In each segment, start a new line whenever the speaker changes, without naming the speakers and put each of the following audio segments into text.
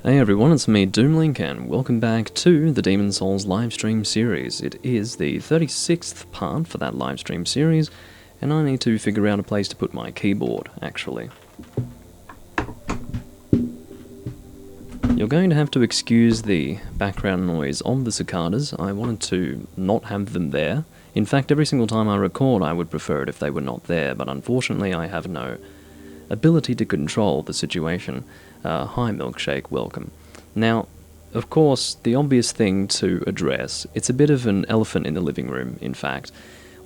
Hey everyone, it's me, Doomlink, and welcome back to the Demon's Souls livestream series. It is the 36th part for that livestream series, and I need to figure out a place to put my keyboard, actually. You're going to have to excuse the background noise of the cicadas. I wanted to not have them there. In fact, every single time I record, I would prefer it if they were not there, but unfortunately I have no ability to control the situation. Hi Milkshake, welcome. Now, of course, the obvious thing to address, it's a bit of an elephant in the living room, in fact.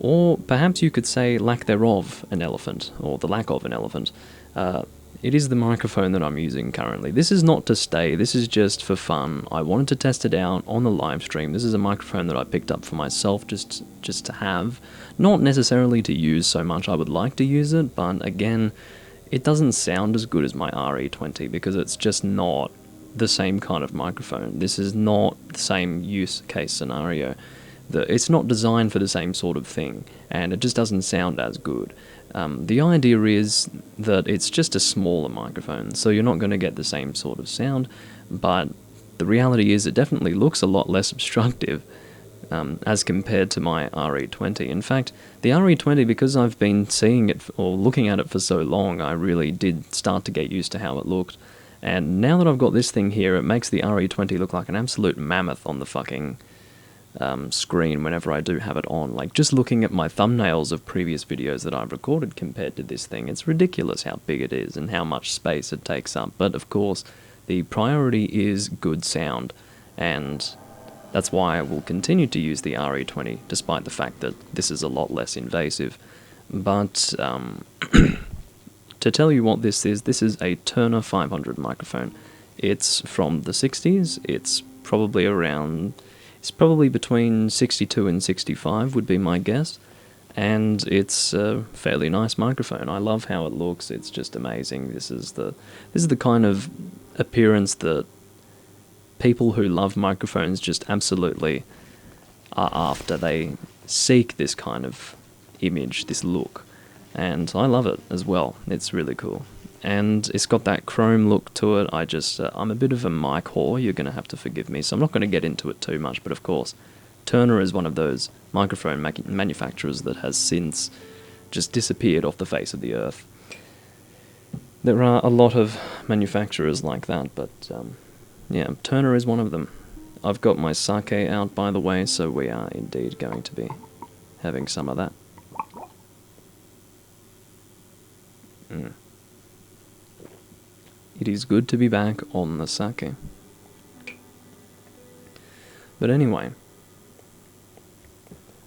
Or perhaps you could say lack thereof an elephant, or the lack of an elephant. It is the microphone that I'm using currently. This is not to stay, this is just for fun. I wanted to test it out on the live stream. This is a microphone that I picked up for myself just to have. Not necessarily to use so much, I would like to use it, but again, it doesn't sound as good as my RE20 because it's just not the same kind of microphone. This is not the same use case scenario. It's not designed for the same sort of thing, and it just doesn't sound as good. The idea is that it's just a smaller microphone, so you're not going to get the same sort of sound, but the reality is it definitely looks a lot less obstructive as compared to my RE20. In fact, the RE20, because I've been seeing it or looking at it for so long, I really did start to get used to how it looked. And now that I've got this thing here, it makes the RE20 look like an absolute mammoth on the fucking screen whenever I do have it on. Like, just looking at my thumbnails of previous videos that I've recorded compared to this thing, it's ridiculous how big it is and how much space it takes up. But of course, the priority is good sound, and that's why I will continue to use the RE20, despite the fact that this is a lot less invasive. But to tell you what this is a Turner 500 microphone. It's from the 60s, it's probably between 62 and 65 would be my guess, and it's a fairly nice microphone. I love how it looks, it's just amazing. This is the kind of appearance that people who love microphones just absolutely are after. They seek this kind of image, this look, and I love it as well. It's really cool, and it's got that chrome look to it. I'm a bit of a mic whore, you're going to have to forgive me, so I'm not going to get into it too much, but of course, Turner is one of those microphone manufacturers that has since just disappeared off the face of the earth. There are a lot of manufacturers like that, but yeah, Turner is one of them. I've got my sake out, by the way, so we are indeed going to be having some of that. It is good to be back on the sake. But anyway,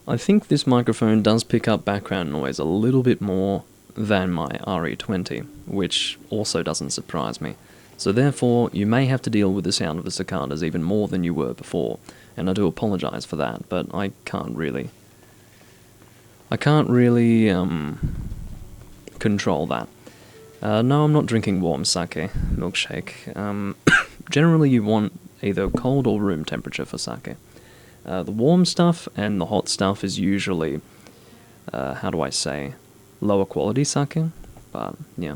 I think this microphone does pick up background noise a little bit more than my RE20, which also doesn't surprise me. So therefore, you may have to deal with the sound of the cicadas even more than you were before, and I do apologise for that, but I can't really control that. No, I'm not drinking warm sake, milkshake. Generally you want either cold or room temperature for sake. The warm stuff and the hot stuff is usually, how do I say, lower quality sake, but yeah.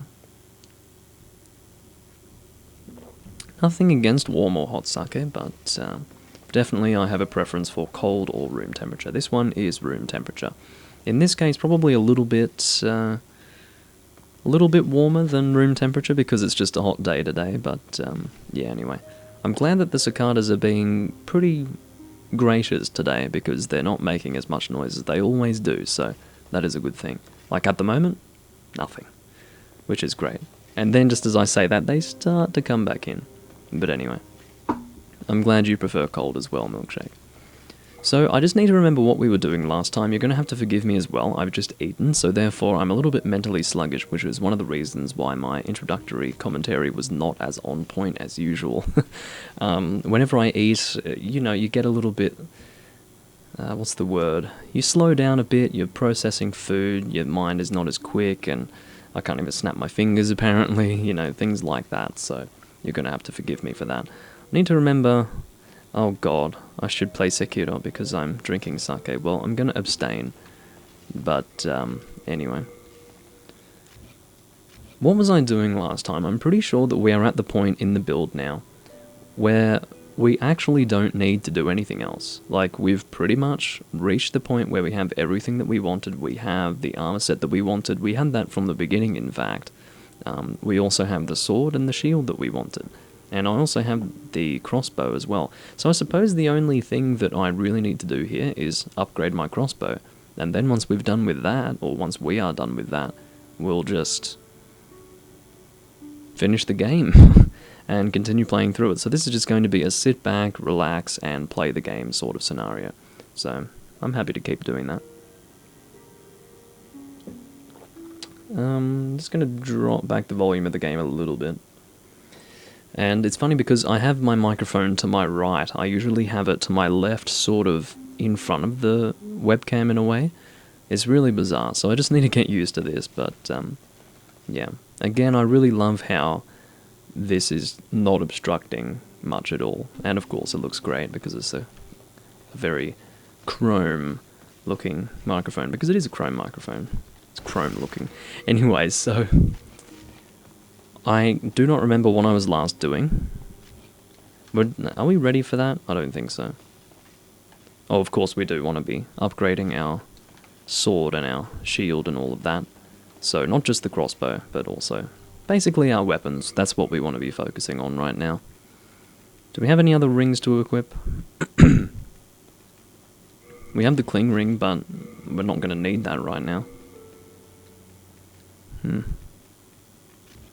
Nothing against warm or hot sake, but definitely I have a preference for cold or room temperature. This one is room temperature. In this case, probably a little bit warmer than room temperature because it's just a hot day today, but yeah, anyway. I'm glad that the cicadas are being pretty gracious today because they're not making as much noise as they always do, so that is a good thing. Like at the moment, nothing, which is great. And then just as I say that, they start to come back in. But anyway, I'm glad you prefer cold as well, Milkshake. So I just need to remember what we were doing last time. You're going to have to forgive me as well. I've just eaten, so therefore I'm a little bit mentally sluggish, which is one of the reasons why my introductory commentary was not as on point as usual. Whenever I eat, you get a little bit, what's the word? You slow down a bit, you're processing food, your mind is not as quick, and I can't even snap my fingers apparently, things like that, so you're going to have to forgive me for that. I need to remember, oh god, I should play Sekiro because I'm drinking sake. Well, I'm going to abstain, but anyway. What was I doing last time? I'm pretty sure that we are at the point in the build now where we actually don't need to do anything else. Like, we've pretty much reached the point where we have everything that we wanted. We have the armor set that we wanted. We had that from the beginning, in fact. We also have the sword and the shield that we wanted. And I also have the crossbow as well. So I suppose the only thing that I really need to do here is upgrade my crossbow. And then once we've done with that, or once we are done with that, we'll just finish the game and continue playing through it. So this is just going to be a sit back, relax, and play the game sort of scenario. So I'm happy to keep doing that. I'm just going to drop back the volume of the game a little bit. And it's funny because I have my microphone to my right. I usually have it to my left, sort of in front of the webcam in a way. It's really bizarre, so I just need to get used to this, but yeah. Again, I really love how this is not obstructing much at all. And of course it looks great because it's a very chrome looking microphone, because it is a chrome microphone. It's chrome looking. Anyways, so I do not remember what I was last doing. But are we ready for that? I don't think so. Oh, of course we do want to be upgrading our sword and our shield and all of that. So not just the crossbow, but also basically our weapons. That's what we want to be focusing on right now. Do we have any other rings to equip? We have the cling ring, but we're not going to need that right now.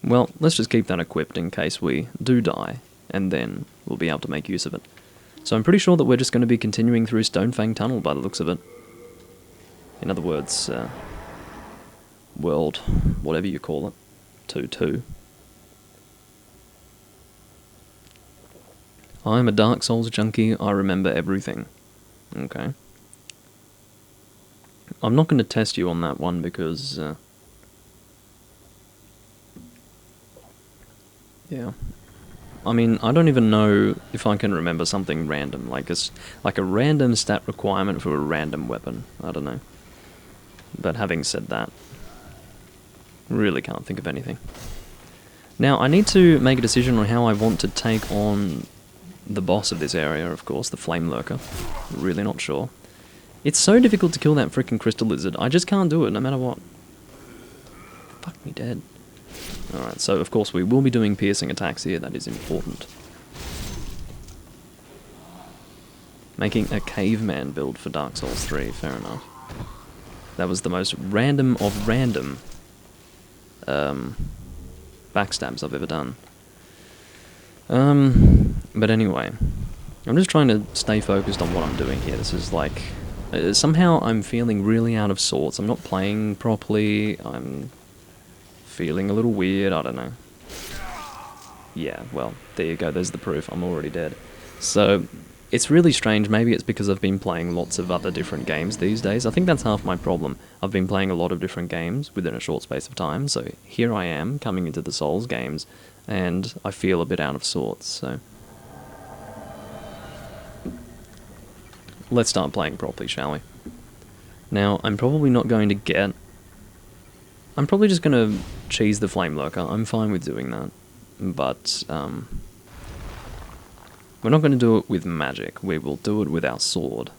Well, let's just keep that equipped in case we do die, and then we'll be able to make use of it. So I'm pretty sure that we're just going to be continuing through Stonefang Tunnel by the looks of it. In other words, world, whatever you call it, 2-2. I'm a Dark Souls junkie, I remember everything. Okay. I'm not going to test you on that one because, yeah. I mean, I don't even know if I can remember something random, like a random stat requirement for a random weapon. I don't know. But having said that, really can't think of anything. Now, I need to make a decision on how I want to take on the boss of this area, of course, the Flame Lurker. Really not sure. It's so difficult to kill that freaking crystal lizard. I just can't do it, no matter what. Fuck me dead. Alright, so of course we will be doing piercing attacks here, that is important. Making a caveman build for Dark Souls 3, fair enough. That was the most random of random backstabs I've ever done. But anyway, I'm just trying to stay focused on what I'm doing here. This is like, somehow I'm feeling really out of sorts. I'm not playing properly, I'm feeling a little weird, I don't know. Yeah, well, there you go, there's the proof, I'm already dead. So, it's really strange. Maybe it's because I've been playing lots of other different games these days. I think that's half my problem. I've been playing a lot of different games within a short space of time, so here I am, coming into the Souls games, and I feel a bit out of sorts, so let's start playing properly, shall we? Now, I'm probably not going to get... I'm probably just going to cheese the Flame Lurker. I'm fine with doing that, but we're not going to do it with magic. We will do it with our sword.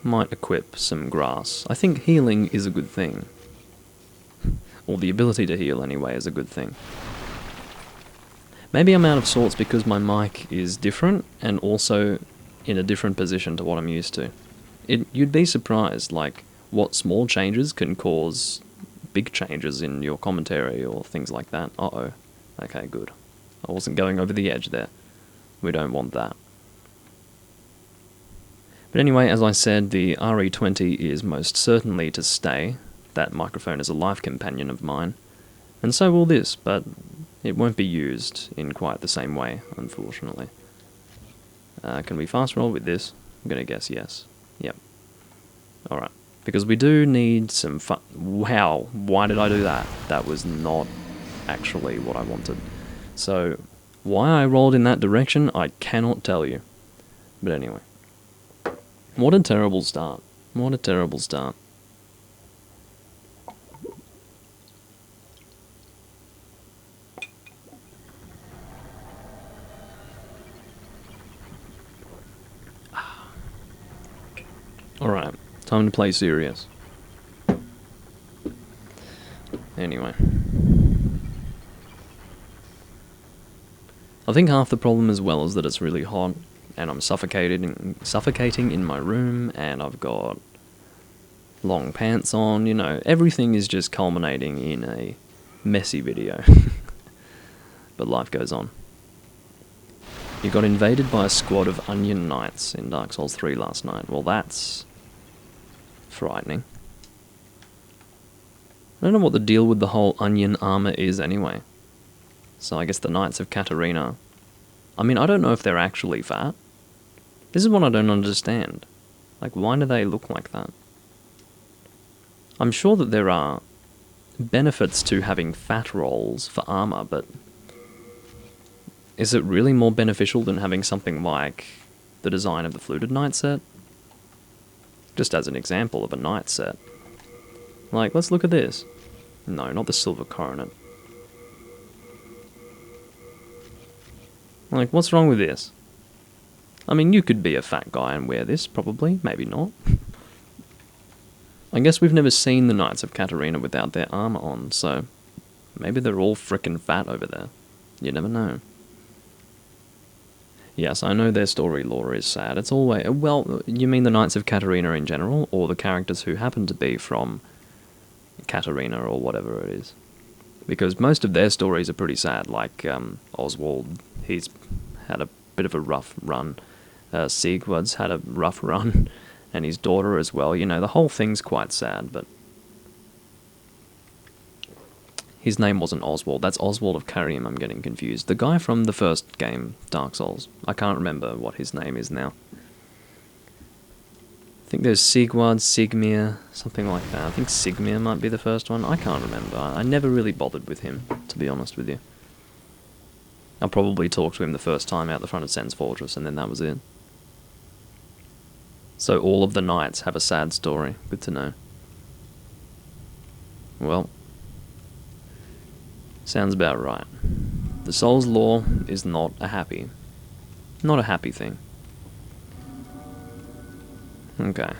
Might equip some grass. I think healing is a good thing. Or the ability to heal, anyway, is a good thing. Maybe I'm out of sorts because my mic is different, and also in a different position to what I'm used to. You'd be surprised, like, what small changes can cause big changes in your commentary or things like that. Uh-oh. Okay, good. I wasn't going over the edge there. We don't want that. But anyway, as I said, the RE20 is most certainly to stay. That microphone is a life companion of mine. And so will this, but it won't be used in quite the same way, unfortunately. Can we fast roll with this? I'm going to guess yes. Yep. Alright. Because we do need some fun... Wow, why did I do that? That was not actually what I wanted. So, why I rolled in that direction, I cannot tell you. But anyway. What a terrible start. What a terrible start. Time to play serious. Anyway. I think half the problem as well is that it's really hot, and I'm suffocating in my room, and I've got long pants on, you know, everything is just culminating in a messy video. But life goes on. You got invaded by a squad of Onion Knights in Dark Souls 3 last night. Well, that's frightening. I don't know what the deal with the whole onion armor is anyway. So I guess the Knights of Katarina. I mean, I don't know if they're actually fat. This is what I don't understand. Like, why do they look like that? I'm sure that there are benefits to having fat rolls for armor, but is it really more beneficial than having something like the design of the Fluted Knight set? Just as an example of a knight set. Like, let's look at this. No, not the silver coronet. Like, what's wrong with this? I mean, you could be a fat guy and wear this, probably. Maybe not. I guess we've never seen the Knights of Katarina without their armor on, so maybe they're all frickin' fat over there. You never know. Yes, I know their story lore is sad. It's always... Well, you mean the Knights of Katarina in general, or the characters who happen to be from Katarina or whatever it is? Because most of their stories are pretty sad, like Oswald, he's had a bit of a rough run. Sigvard's had a rough run, and his daughter as well. You know, the whole thing's quite sad, but... His name wasn't Oswald, that's Oswald of Carim, I'm getting confused. The guy from the first game, Dark Souls. I can't remember what his name is now. I think there's Sigvard, Sigmir, something like that. I think Sigmir might be the first one. I can't remember. I never really bothered with him, to be honest with you. I probably talked to him the first time out the front of Sen's Fortress, and then that was it. So all of the knights have a sad story. Good to know. Well, sounds about right. The Souls lore is not a happy thing. Okay.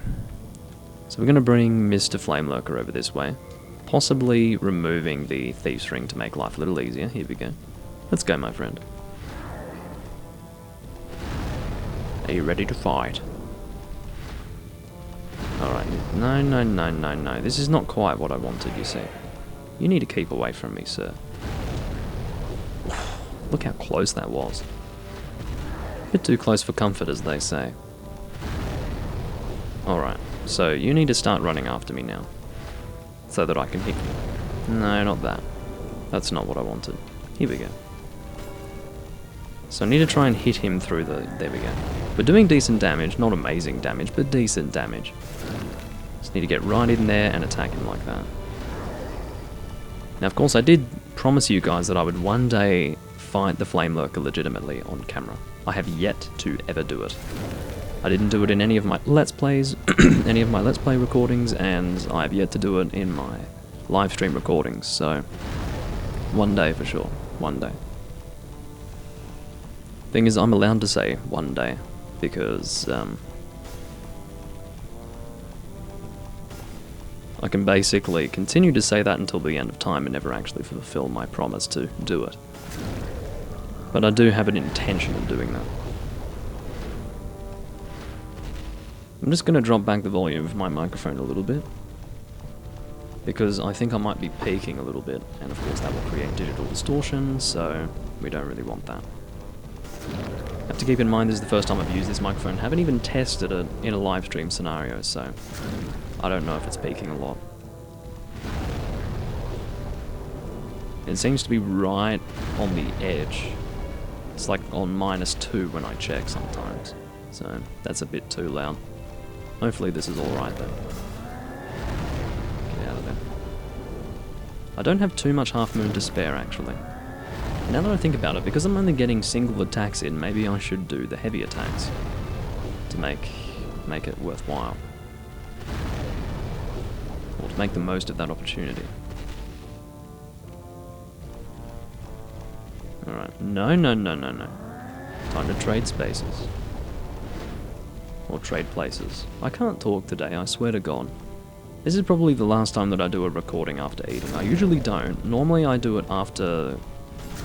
So we're going to bring Mr. Flamelurker over this way. Possibly removing the Thief's Ring to make life a little easier. Here we go. Let's go, my friend. Are you ready to fight? Alright. No. This is not quite what I wanted, you see. You need to keep away from me, sir. Look how close that was. A bit too close for comfort, as they say. Alright, so you need to start running after me now. So that I can hit you. No, not that. That's not what I wanted. Here we go. So I need to try and hit him through the... There we go. We're doing decent damage, not amazing damage, but decent damage. Just need to get right in there and attack him like that. Now, of course, I did promise you guys that I would one day fight the Flamelurker legitimately on camera. I have yet to ever do it. I didn't do it in any of my Let's Plays, any of my Let's Play recordings, and I have yet to do it in my live stream recordings, so one day for sure. One day. Thing is, I'm allowed to say one day, because I can basically continue to say that until the end of time and never actually fulfill my promise to do it. But I do have an intention of doing that. I'm just going to drop back the volume of my microphone a little bit, because I think I might be peaking a little bit, and of course that will create digital distortion, so we don't really want that. Have to keep in mind this is the first time I've used this microphone. Haven't even tested it in a live stream scenario, so I don't know if it's peaking a lot. It seems to be right on the edge. It's like on -2 when I check sometimes, so that's a bit too loud. Hopefully this is alright though. Get out of there. I don't have too much Half Moon to spare actually. Now that I think about it, because I'm only getting single attacks in, maybe I should do the heavy attacks to make it worthwhile. Or to make the most of that opportunity. Alright, no. Time to trade spaces. or trade places. I can't talk today, I swear to God. This is probably the last time that I do a recording after eating. I usually don't. Normally I do it after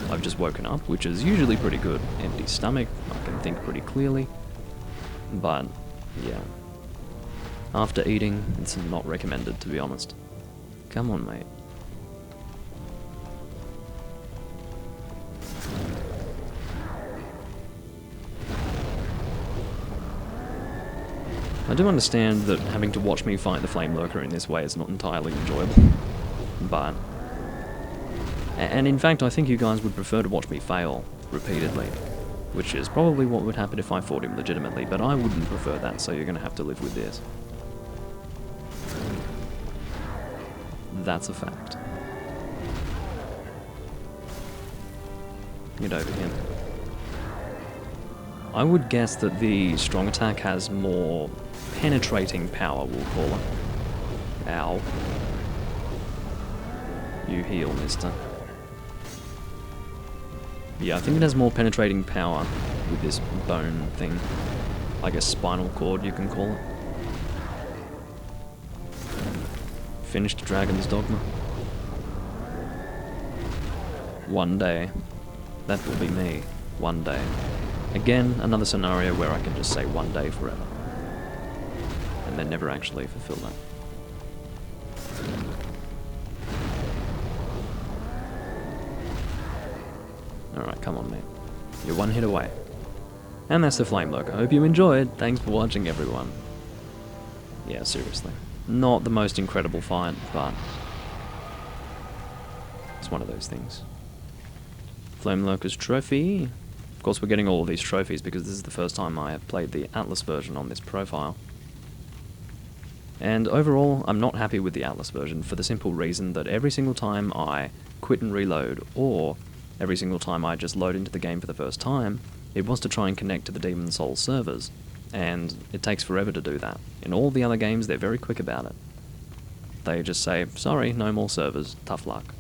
I've just woken up, which is usually pretty good. Empty stomach, I can think pretty clearly. But, yeah. After eating, it's not recommended, to be honest. Come on, mate. I do understand that having to watch me fight the Flame Lurker in this way is not entirely enjoyable, but... And in fact, I think you guys would prefer to watch me fail repeatedly, which is probably what would happen if I fought him legitimately, but I wouldn't prefer that, so you're going to have to live with this. That's a fact. Get over here. I would guess that the strong attack has more penetrating power, we'll call it. Ow. You heal, mister. Yeah, I think it has more penetrating power with this bone thing. Like a spinal cord, you can call it. Finished Dragon's Dogma. One day. That will be me. One day. Again, another scenario where I can just say one day forever. And then never actually fulfill that. Alright, come on, mate. You're one hit away. And that's the Flame Lurker. I hope you enjoyed. Thanks for watching, everyone. Yeah, seriously. Not the most incredible fight, but... it's one of those things. Flame Lurker's trophy. Of course, we're getting all of these trophies because this is the first time I have played the Atlus version on this profile. And overall, I'm not happy with the Atlus version for the simple reason that every single time I quit and reload, or every single time I just load into the game for the first time, it wants to try and connect to the Demon Souls servers, and it takes forever to do that. In all the other games, they're very quick about it. They just say, sorry, no more servers, tough luck.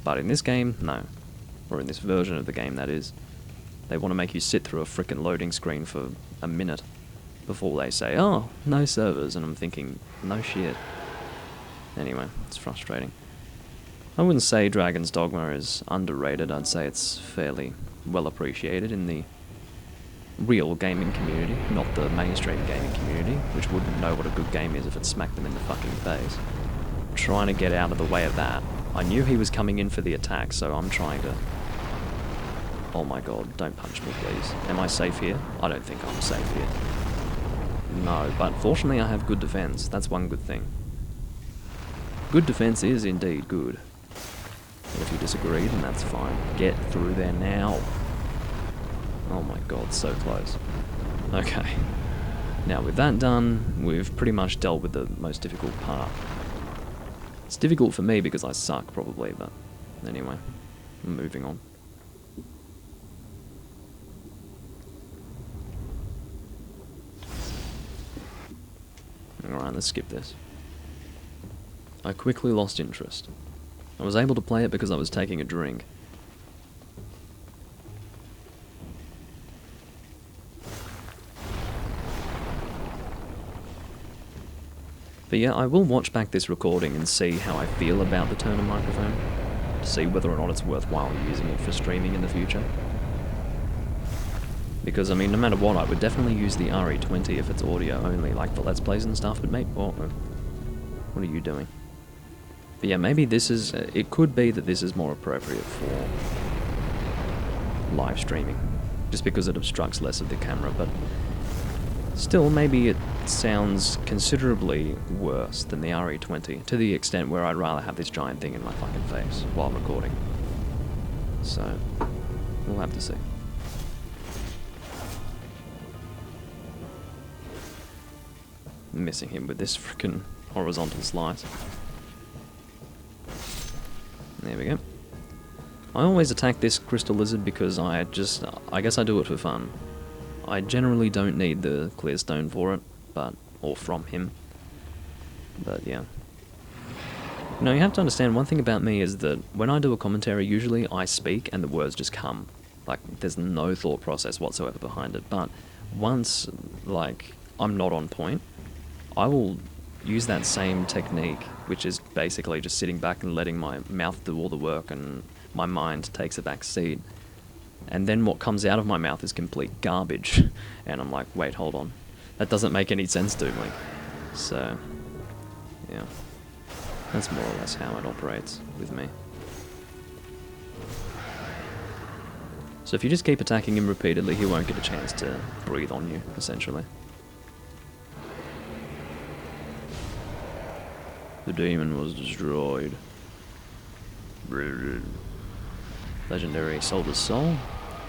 But in this game, no. Or in this version of the game, that is. They want to make you sit through a frickin' loading screen for a minute before they say, oh, no servers, and I'm thinking, no shit. Anyway, it's frustrating. I wouldn't say Dragon's Dogma is underrated, I'd say it's fairly well appreciated in the real gaming community, not the mainstream gaming community, which wouldn't know what a good game is if it smacked them in the fucking face. I'm trying to get out of the way of that. I knew he was coming in for the attack, so I'm trying to... oh my god, don't punch me please. Am I safe here? I don't think I'm safe here. No, but fortunately I have good defense. That's one good thing. Good defense is indeed good. And if you disagree, then that's fine. Get through there now. Oh my god, so close. Okay. Now with that done, we've pretty much dealt with the most difficult part. It's difficult for me because I suck, probably, but anyway, moving on. Alright, let's skip this. I quickly lost interest. I was able to play it because I was taking a drink. But yeah, I will watch back this recording and see how I feel about the Turner microphone, to see whether or not it's worthwhile using it for streaming in the future. Because, I mean, no matter what, I would definitely use the RE20 if it's audio only, like the Let's Plays and stuff, but maybe... oh, what are you doing? But yeah, maybe this is... it could be that this is more appropriate for live streaming, just because it obstructs less of the camera, but still, maybe it sounds considerably worse than the RE20, to the extent where I'd rather have this giant thing in my fucking face while recording. So, we'll have to see. Missing him with this frickin' horizontal slice. There we go. I always attack this crystal lizard because I guess I do it for fun. I generally don't need the clear stone for it, or from him. But yeah. You know, you have to understand, one thing about me is that when I do a commentary, usually I speak and the words just come. Like, there's no thought process whatsoever behind it. But once, like, I'm not on point, I will use that same technique, which is basically just sitting back and letting my mouth do all the work and my mind takes a back seat. And then what comes out of my mouth is complete garbage. And I'm like, wait, hold on. That doesn't make any sense to me. So, yeah. That's more or less how it operates with me. So if you just keep attacking him repeatedly, he won't get a chance to breathe on you, essentially. The demon was destroyed. Legendary Soldier's Soul,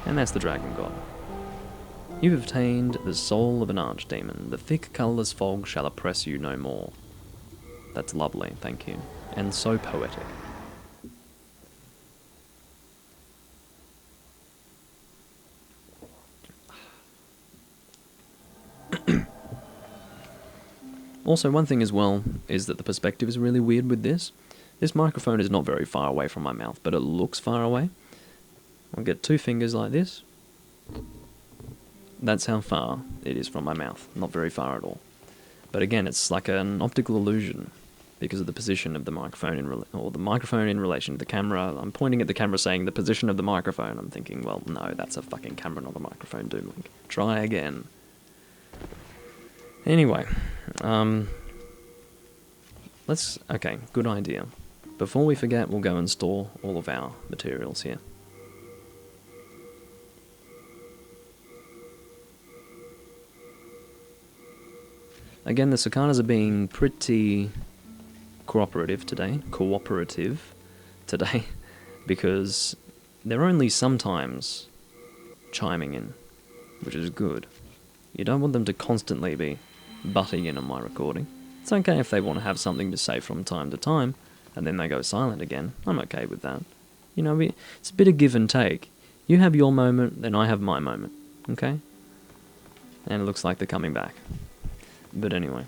and that's the Dragon God. You've obtained the soul of an archdemon. The thick, colourless fog shall oppress you no more. That's lovely, thank you. And so poetic. Also, one thing as well is that the perspective is really weird with this. This microphone is not very far away from my mouth, but it looks far away. I'll get 2 fingers like this. That's how far it is from my mouth. Not very far at all. But again, it's like an optical illusion because of the position of the microphone or the microphone in relation to the camera. I'm pointing at the camera saying the position of the microphone. I'm thinking, well, no, that's a fucking camera, not a microphone, Doomlink. Try again. Anyway, okay, good idea. Before we forget, we'll go and store all of our materials here. Again, the cicadas are being pretty cooperative today, because they're only sometimes chiming in, which is good. You don't want them to constantly be butting in on my recording. It's okay if they want to have something to say from time to time, and then they go silent again. I'm okay with that. You know, it's a bit of give and take. You have your moment, then I have my moment, okay? And it looks like they're coming back. But anyway,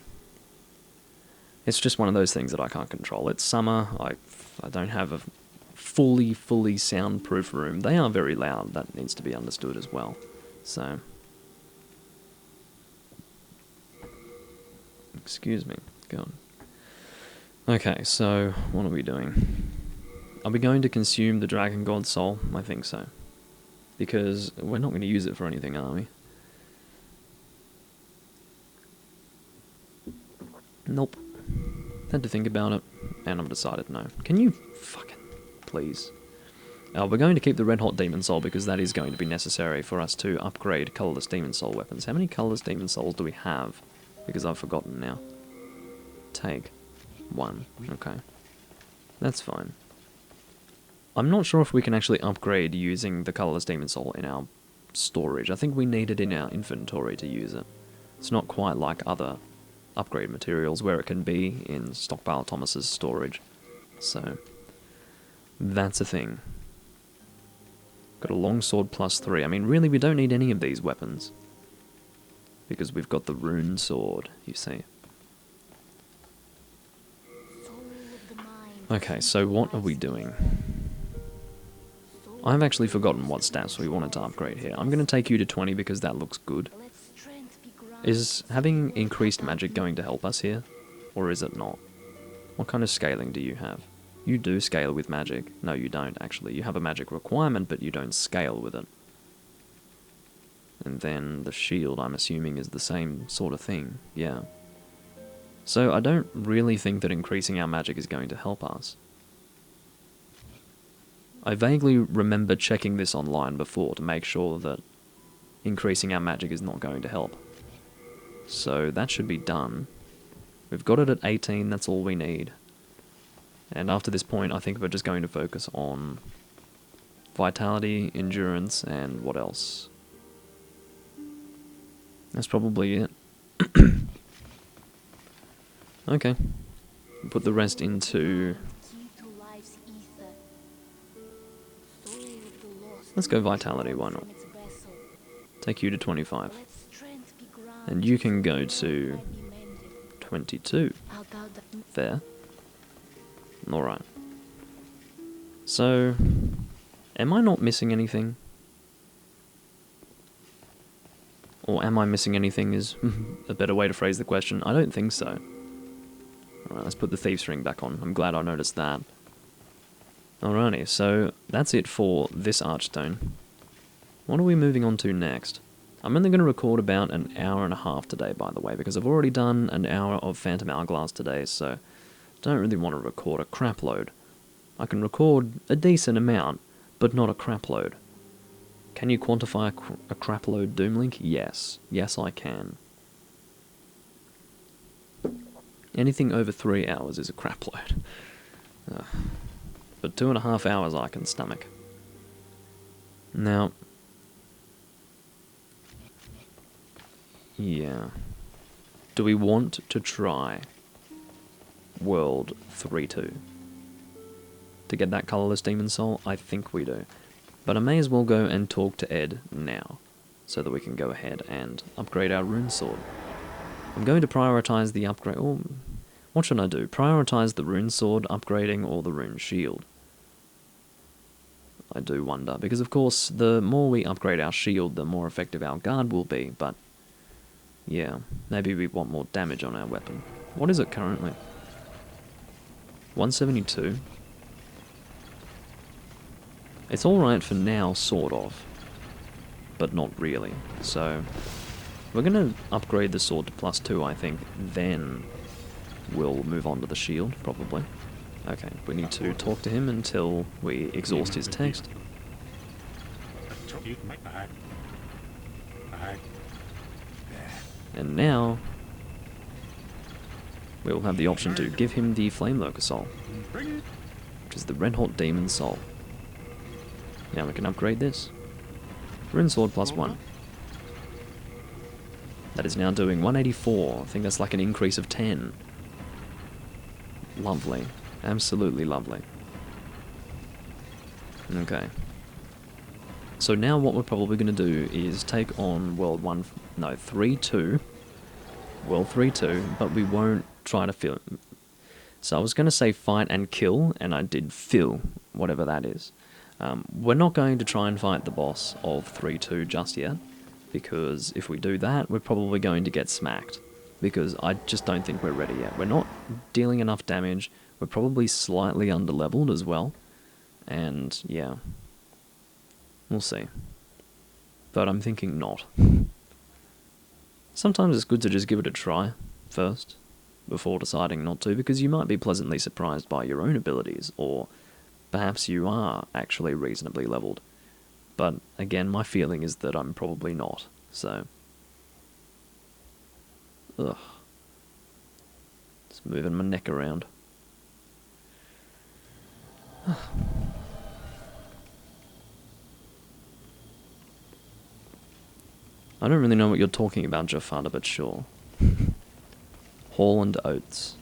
it's just one of those things that I can't control. It's summer, I don't have a fully soundproof room. They are very loud, that needs to be understood as well. So, excuse me, go on. Okay, so what are we doing? Are we going to consume the Dragon God's soul? I think so. Because we're not going to use it for anything, are we? Nope. Had to think about it, and I've decided no. Can you fucking please? We're going to keep the Red Hot Demon Soul because that is going to be necessary for us to upgrade colourless Demon Soul weapons. How many colourless Demon Souls do we have? Because I've forgotten now. Take 1. Okay. That's fine. I'm not sure if we can actually upgrade using the colourless Demon Soul in our storage. I think we need it in our inventory to use it. It's not quite like other upgrade materials where it can be in Stockpile Thomas's storage. So, that's a thing. Got a longsword +3. I mean, really, we don't need any of these weapons. Because we've got the rune sword, you see. Okay, so what are we doing? I've actually forgotten what stats we wanted to upgrade here. I'm going to take you to 20 because that looks good. Is having increased magic going to help us here? Or is it not? What kind of scaling do you have? You do scale with magic. No, you don't, actually. You have a magic requirement, but you don't scale with it. And then the shield, I'm assuming, is the same sort of thing. Yeah. So I don't really think that increasing our magic is going to help us. I vaguely remember checking this online before to make sure that increasing our magic is not going to help. So that should be done. We've got it at 18, that's all we need. And after this point, I think we're just going to focus on vitality, endurance, and what else? That's probably it. Okay. Put the rest into... Let's go vitality, why not? Take you to 25. And you can go to 22. There. Alright. So, am I not missing anything? Or am I missing anything is a better way to phrase the question. I don't think so. Alright, let's put the Thieves' Ring back on. I'm glad I noticed that. Alrighty, so that's it for this archstone. What are we moving on to next? I'm only going to record about an hour and a half today, by the way, because I've already done an hour of Phantom Hourglass today, so don't really want to record a crap load. I can record a decent amount, but not a crap load. Can you quantify a crap load, Doomlink? Yes. Yes, I can. Anything over 3 hours is a crap load. But 2.5 hours I can stomach. Now... yeah. Do we want to try World 3-2? To get that colourless demon soul? I think we do. But I may as well go and talk to Ed now, so that we can go ahead and upgrade our rune sword. I'm going to prioritise the upgrade... oh, what should I do? Prioritise the rune sword upgrading or the rune shield? I do wonder, because of course, the more we upgrade our shield, the more effective our guard will be, but... yeah, maybe we want more damage on our weapon. What is it currently? 172? It's alright for now, sort of. But not really. So, we're going to upgrade the sword to +2, I think. Then, we'll move on to the shield, probably. Okay, we need to talk to him until we exhaust his text. And now, we will have the option to give him the Flame Lurker Soul, which is the Red Hot Demon Soul. Now we can upgrade this. Rune Sword +1. That is now doing 184. I think that's like an increase of 10. Lovely. Absolutely lovely. Okay. So now what we're probably going to do is take on World 3-2. World 3-2, but we won't try to fill... so I was going to say fight and kill, and I did fill, whatever that is. We're not going to try and fight the boss of 3-2 just yet, because if we do that, we're probably going to get smacked, because I just don't think we're ready yet. We're not dealing enough damage, we're probably slightly under-leveled as well, and yeah, we'll see. But I'm thinking not. Sometimes it's good to just give it a try first, before deciding not to, because you might be pleasantly surprised by your own abilities, or perhaps you are actually reasonably leveled. But again, my feeling is that I'm probably not, so... ugh. Just moving my neck around. I don't really know what you're talking about, Jafada, but sure. Hall and Oates.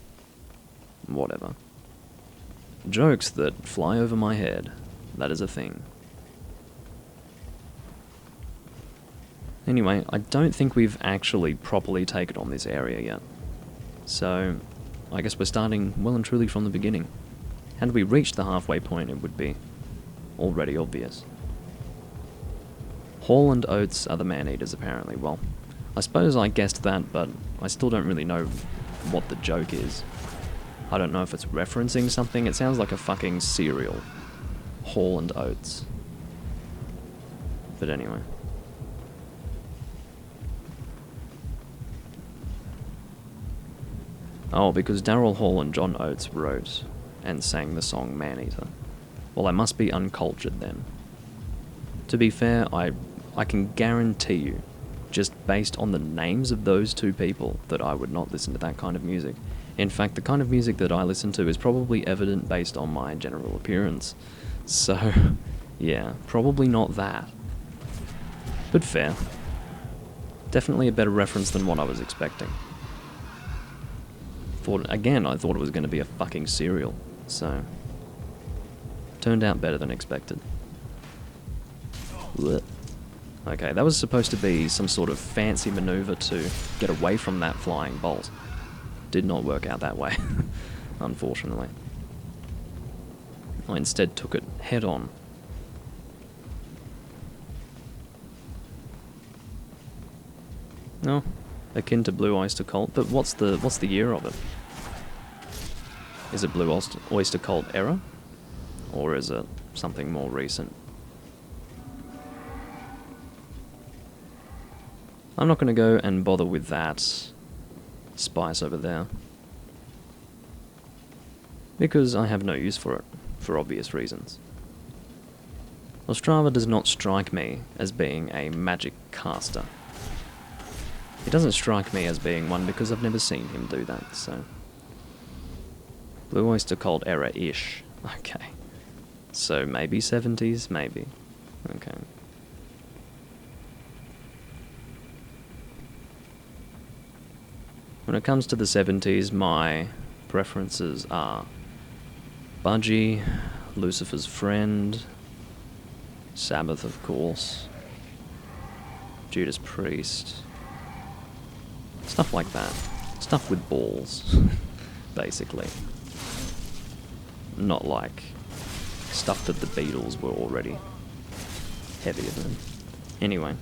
Whatever. Jokes that fly over my head. That is a thing. Anyway, I don't think we've actually properly taken on this area yet. So, I guess we're starting well and truly from the beginning. Had we reached the halfway point, it would be already obvious. Hall and Oates are the man-eaters, apparently. Well, I suppose I guessed that, but I still don't really know what the joke is. I don't know if it's referencing something. It sounds like a fucking cereal. Hall and Oates. But anyway. Oh, because Daryl Hall and John Oates wrote and sang the song Man-Eater. Well, I must be uncultured then. To be fair, I can guarantee you, just based on the names of those two people, that I would not listen to that kind of music. In fact, the kind of music that I listen to is probably evident based on my general appearance. So, yeah, probably not that. But fair. Definitely a better reference than what I was expecting. Again, I thought it was going to be a fucking cereal, so... turned out better than expected. Blech. Okay, that was supposed to be some sort of fancy maneuver to get away from that flying bolt. Did not work out that way, unfortunately. I instead took it head on. No, akin to Blue Oyster Cult, but what's the year of it? Is it Blue Oyster Cult era? Or is it something more recent? I'm not going to go and bother with that spice over there, because I have no use for it, for obvious reasons. Ostrava does not strike me as being a magic caster. It doesn't strike me as being one because I've never seen him do that, so... Blue Oyster Cult era-ish. Okay. So maybe 70s, maybe. Okay. When it comes to the 70s, my preferences are Budgie, Lucifer's Friend, Sabbath, of course, Judas Priest, stuff like that. Stuff with balls, basically. Not like stuff that the Beatles were already heavier than. Anyway.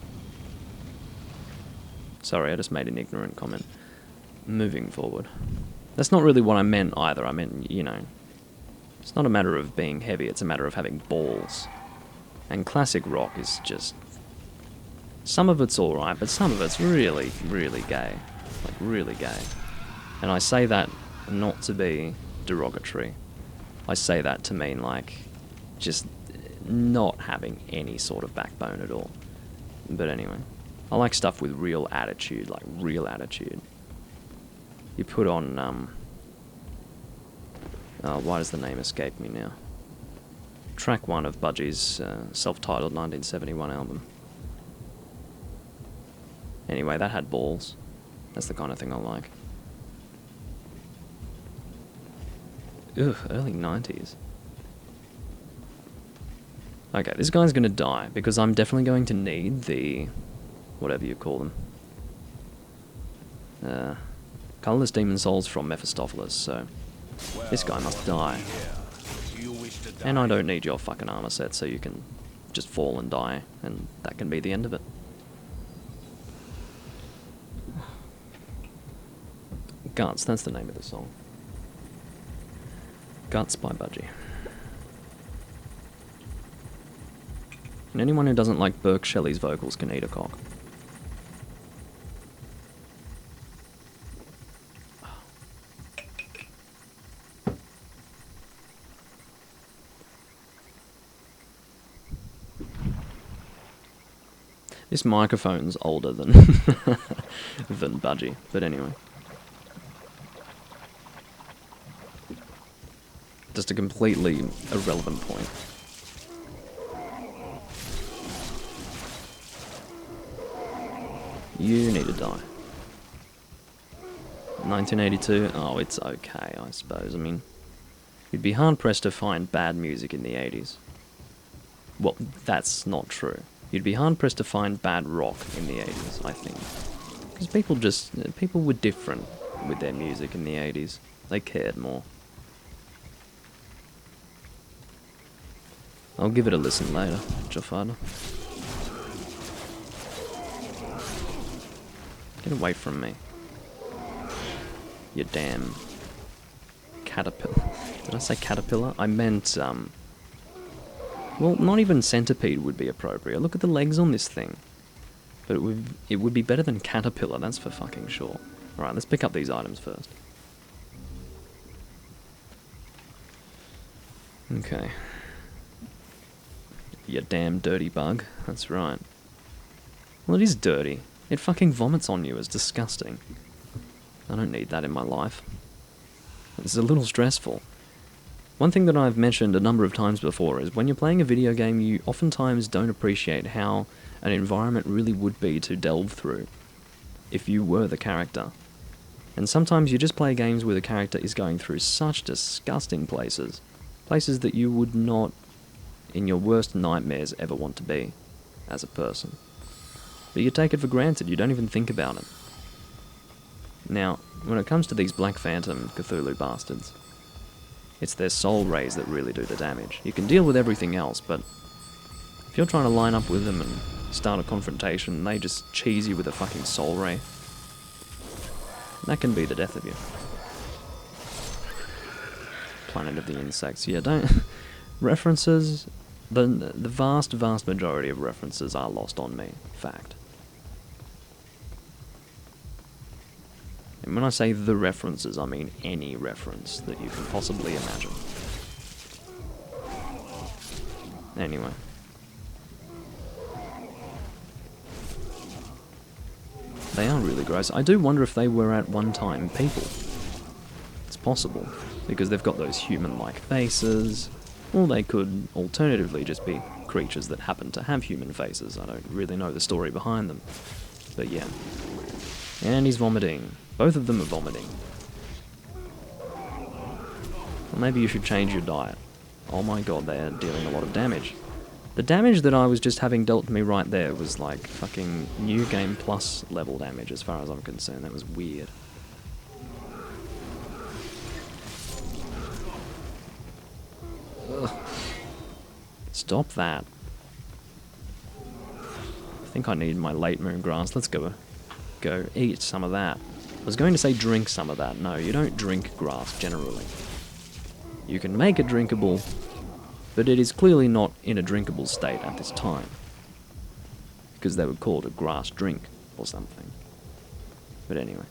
Sorry, I just made an ignorant comment. Moving forward. That's not really what I meant either. I meant, you know, it's not a matter of being heavy, it's a matter of having balls. And classic rock is just... Some of it's alright, but some of it's really, really gay. Like, really gay. And I say that not to be derogatory. I say that to mean, like, just not having any sort of backbone at all. But anyway. I like stuff with real attitude, like, real attitude. You put on, why does the name escape me now? Track 1 of Budgie's self-titled 1971 album. Anyway, that had balls. That's the kind of thing I like. Ugh, early 90s. Okay, this guy's gonna die, because I'm definitely going to need the... whatever you call them. Colourless Demon Souls from Mephistopheles, so... this guy must die. And I don't need your fucking armor set, so you can just fall and die, and that can be the end of it. Guts, that's the name of the song. Guts by Budgie. And anyone who doesn't like Burke Shelley's vocals can eat a cock. This microphone's older than than Budgie, but anyway. Just a completely irrelevant point. You need to die. 1982, oh, it's okay, I suppose. I mean, you'd be hard-pressed to find bad music in the 80s. Well, that's not true. You'd be hard-pressed to find bad rock in the 80s, I think. Because people were different with their music in the 80s. They cared more. I'll give it a listen later, Jafada. Get away from me. You damn... caterpillar. Did I say caterpillar? I meant, well, not even centipede would be appropriate. Look at the legs on this thing. But it would be better than caterpillar, that's for fucking sure. Alright, let's pick up these items first. Okay. You damn dirty bug. That's right. Well, it is dirty. It fucking vomits on you. It's disgusting. I don't need that in my life. It's a little stressful. One thing that I've mentioned a number of times before is when you're playing a video game, you oftentimes don't appreciate how an environment really would be to delve through if you were the character. And sometimes you just play games where the character is going through such disgusting places. Places that you would not, in your worst nightmares, ever want to be as a person. But you take it for granted, you don't even think about it. Now, when it comes to these Black Phantom Cthulhu bastards, it's their soul rays that really do the damage. You can deal with everything else, but if you're trying to line up with them and start a confrontation and they just cheese you with a fucking soul ray. That can be the death of you. Planet of the Insects. Yeah, don't... references... The vast majority of references are lost on me. Fact. And when I say the references, I mean any reference that you can possibly imagine. Anyway. They are really gross. I do wonder if they were at one time people. It's possible, because they've got those human-like faces, or they could alternatively just be creatures that happen to have human faces. I don't really know the story behind them. But yeah. And he's vomiting. Both of them are vomiting. Well, maybe you should change your diet. Oh my god, they are dealing a lot of damage. The damage that I was just having dealt to me right there was like fucking New Game Plus level damage as far as I'm concerned. That was weird. Ugh. Stop that. I think I need my late moon grass. Let's go eat some of that. I was going to say drink some of that. No, you don't drink grass generally. You can make it drinkable, but it is clearly not in a drinkable state at this time. Because they would call it a grass drink or something. But anyway.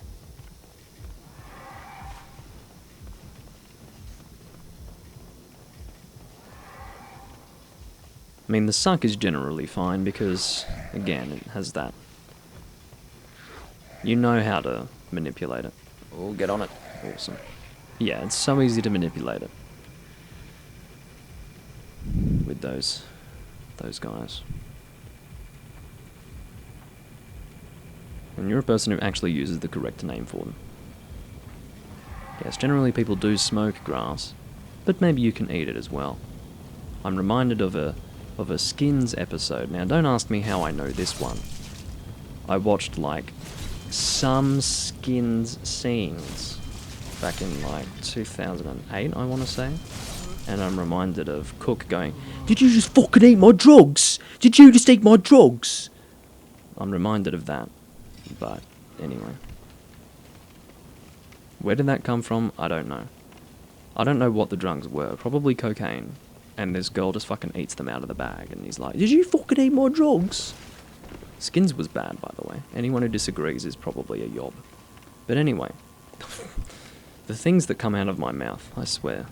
I mean, the suck is generally fine because, again, it has that. You know how to manipulate it. Oh, get on it. Awesome. Yeah, it's so easy to manipulate it. With those guys. And you're a person who actually uses the correct name for them. Yes, generally people do smoke grass, but maybe you can eat it as well. I'm reminded of a Skins episode. Now, don't ask me how I know this one. I watched, like, some Skins scenes back in, like, 2008, I want to say. And I'm reminded of Cook going, "Did you just fucking eat my drugs? Did you just eat my drugs?" I'm reminded of that. But, anyway. Where did that come from? I don't know. I don't know what the drugs were. Probably cocaine. And this girl just fucking eats them out of the bag. And he's like, "Did you fucking eat my drugs?" Skins was bad, by the way. Anyone who disagrees is probably a yob. But anyway. The things that come out of my mouth, I swear.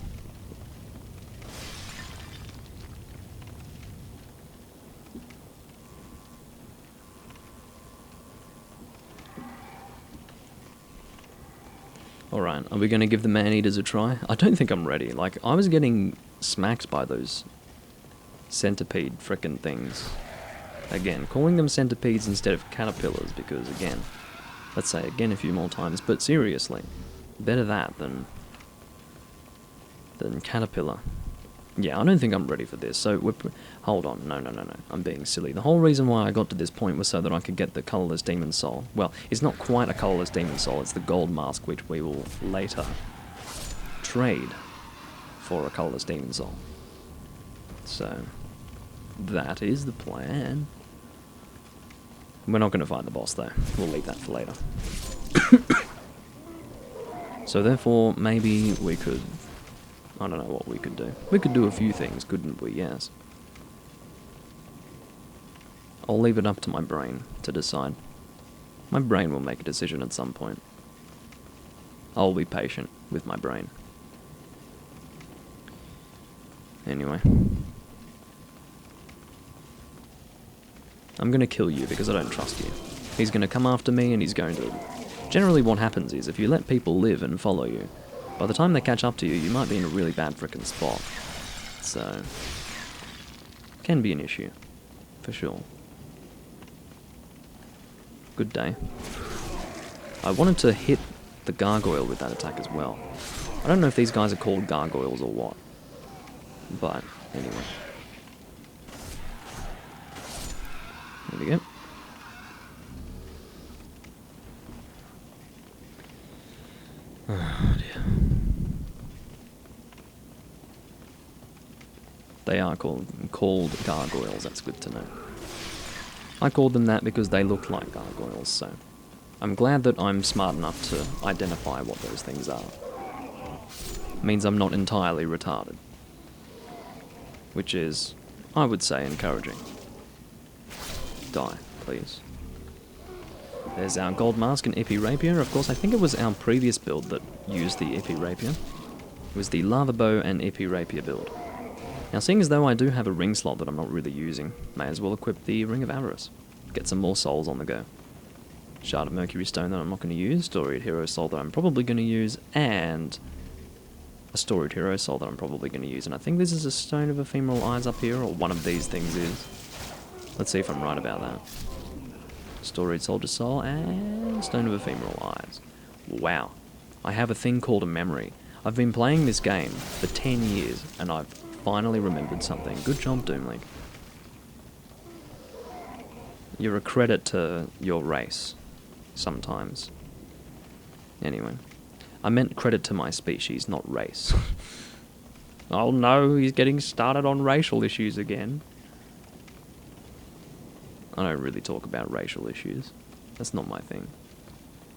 Alright, are we going to give the man-eaters a try? I don't think I'm ready. Like, I was getting smacked by those centipede frickin' things. Again, calling them centipedes instead of caterpillars, because, again, let's say again a few more times, but seriously, better that than caterpillar. Yeah, I don't think I'm ready for this, so hold on, no, I'm being silly. The whole reason why I got to this point was so that I could get the colourless demon soul. Well, it's not quite a colourless demon soul, it's the gold mask, which we will later trade for a colourless demon soul. So, that is the plan. We're not going to find the boss, though. We'll leave that for later. So therefore, maybe we could... I don't know what we could do. We could do a few things, couldn't we? Yes. I'll leave it up to my brain to decide. My brain will make a decision at some point. I'll be patient with my brain. Anyway. I'm gonna kill you because I don't trust you. He's gonna come after me and he's going to... Generally what happens is if you let people live and follow you, by the time they catch up to you, you might be in a really bad frickin' spot. So... can be an issue. For sure. Good day. I wanted to hit the gargoyle with that attack as well. I don't know if these guys are called gargoyles or what. But, anyway. There we go. Oh dear. They are called gargoyles, that's good to know. I called them that because they look like gargoyles, so I'm glad that I'm smart enough to identify what those things are. Means I'm not entirely retarded. Which is, I would say, encouraging. Die, please. There's our gold mask and Epi Rapier. Of course, I think it was our previous build that used the Epi Rapier. It was the Lava Bow and Epi Rapier build. Now, seeing as though I do have a ring slot that I'm not really using, may as well equip the Ring of Avarice. Get some more souls on the go. Shard of Mercury Stone that I'm not going to use, Storied Hero Soul that I'm probably going to use, and a Storied Hero Soul that I'm probably going to use. And I think this is a Stone of Ephemeral Eyes up here, or one of these things is. Let's see if I'm right about that. Storied Soldier Soul and Stone of Ephemeral Eyes. Wow. I have a thing called a memory. I've been playing this game for 10 years, and I've finally remembered something. Good job, Doomlink. You're a credit to your race. Sometimes. Anyway. I meant credit to my species, not race. Oh no, he's getting started on racial issues again. I don't really talk about racial issues. That's not my thing.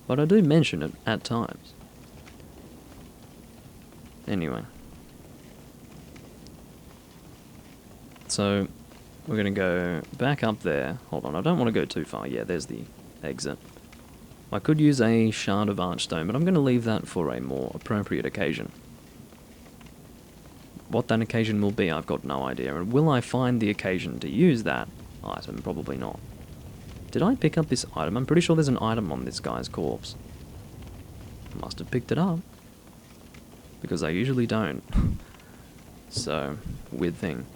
But I do mention it at times. Anyway. So, we're going to go back up there. Hold on, I don't want to go too far. Yeah, there's the exit. I could use a Shard of Archstone, but I'm going to leave that for a more appropriate occasion. What that occasion will be, I've got no idea. And will I find the occasion to use that item? Probably not. Did I pick up this item? I'm pretty sure there's an item on this guy's corpse. I must have picked it up. Because I usually don't. So, weird thing.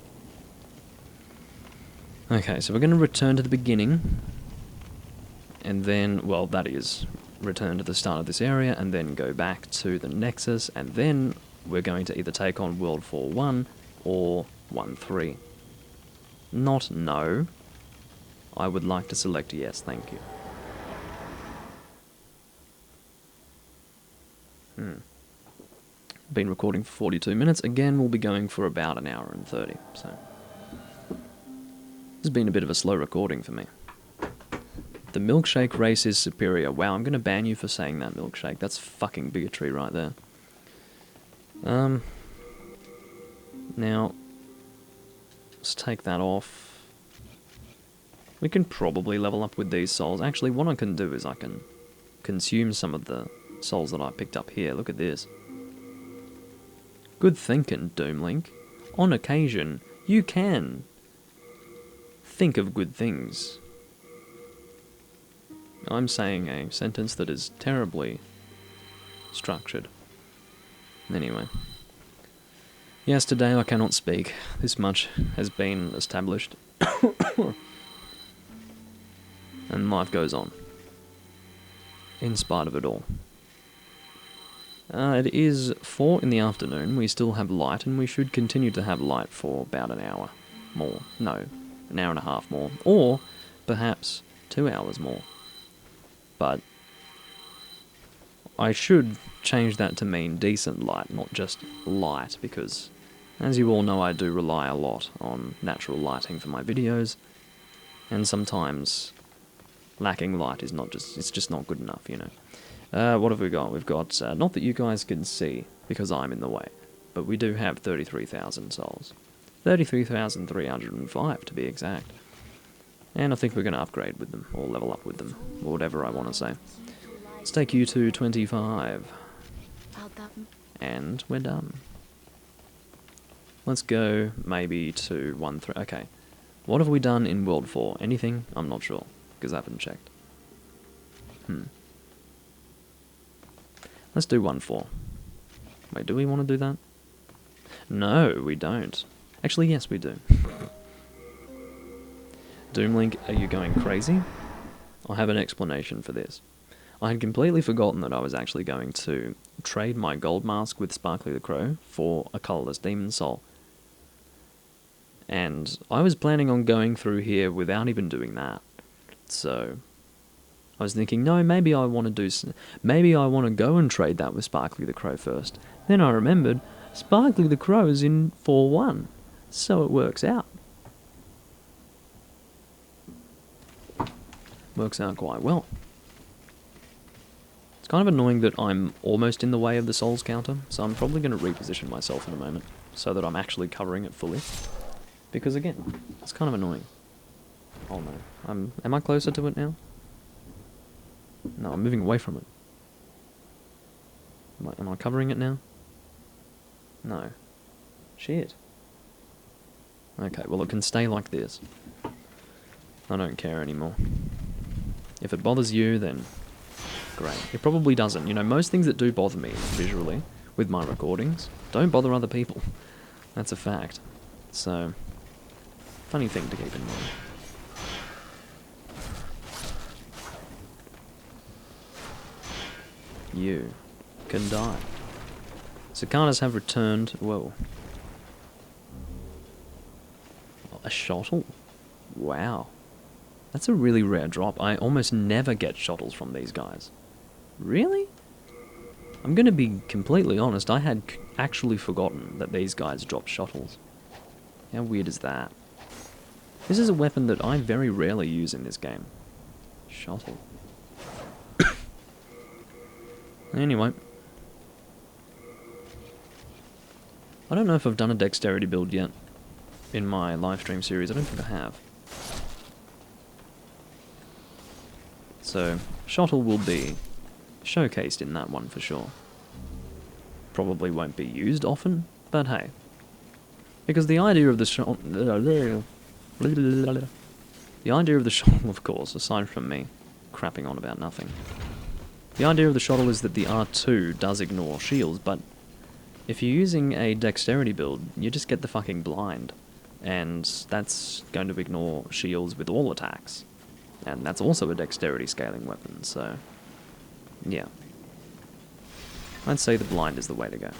Okay, so we're going to return to the beginning. And then, well, that is return to the start of this area, and then go back to the Nexus, and then we're going to either take on World 4-1 or 1-3. Not no. I would like to select yes, thank you. Been recording for 42 minutes. Again, we'll be going for about an hour and 30, so... This has been a bit of a slow recording for me. The milkshake race is superior. Wow, I'm going to ban you for saying that, milkshake. That's fucking bigotry right there. Now, let's take that off. We can probably level up with these souls. Actually, what I can do is I can consume some of the souls that I picked up here. Look at this. Good thinking, Doomlink. On occasion, you can think of good things. I'm saying a sentence that is terribly structured. Anyway. Yes, today I cannot speak. This much has been established. And life goes on. In spite of it all. It is 4 in the afternoon. We still have light, and we should continue to have light for about an hour more. No, an hour and a half more. Or perhaps 2 hours more. But I should change that to mean decent light, not just light, because as you all know, I do rely a lot on natural lighting for my videos, and sometimes lacking light is not just, it's just not good enough, you know. What have we got? We've got, not that you guys can see, because I'm in the way, but we do have 33,000 souls. 33,305 to be exact. And I think we're going to upgrade with them, or level up with them, or whatever I want to say. Let's take you to 25. And we're done. Let's go maybe to 1-3. Okay. What have we done in World 4? Anything? I'm not sure, because I haven't checked. Let's do 1-4. Wait, do we want to do that? No, we don't. Actually, yes, we do. Doomlink, are you going crazy? I have an explanation for this. I had completely forgotten that I was actually going to trade my gold mask with Sparkly the Crow for a colourless demon soul. And I was planning on going through here without even doing that. So I was thinking, no, maybe I want to go and trade that with Sparkly the Crow first. Then I remembered Sparkly the Crow is in 4-1, so it works out. Works out quite well. It's kind of annoying that I'm almost in the way of the souls counter, so I'm probably going to reposition myself in a moment so that I'm actually covering it fully. Because again, it's kind of annoying. Oh no. Am I closer to it now? No, I'm moving away from it. Am I covering it now? No. Shit. Okay, well it can stay like this. I don't care anymore. If it bothers you, then great. It probably doesn't. You know, most things that do bother me visually with my recordings don't bother other people. That's a fact. So, funny thing to keep in mind. You can die. Cicadas have returned. Whoa. A shottle? Wow. That's a really rare drop. I almost never get shottles from these guys. Really? I'm gonna be completely honest, I had actually forgotten that these guys dropped shottles. How weird is that? This is a weapon that I very rarely use in this game. Shottle. Anyway. I don't know if I've done a dexterity build yet in my live stream series. I don't think I have. So, shottle will be showcased in that one for sure. Probably won't be used often, but hey. Because the idea of the shottle... The idea of the shottle, of course, aside from me crapping on about nothing. The idea of the shottle is that the R2 does ignore shields, but if you're using a dexterity build, you just get the fucking blind. And that's going to ignore shields with all attacks. And that's also a dexterity scaling weapon, so... yeah. I'd say the blind is the way to go.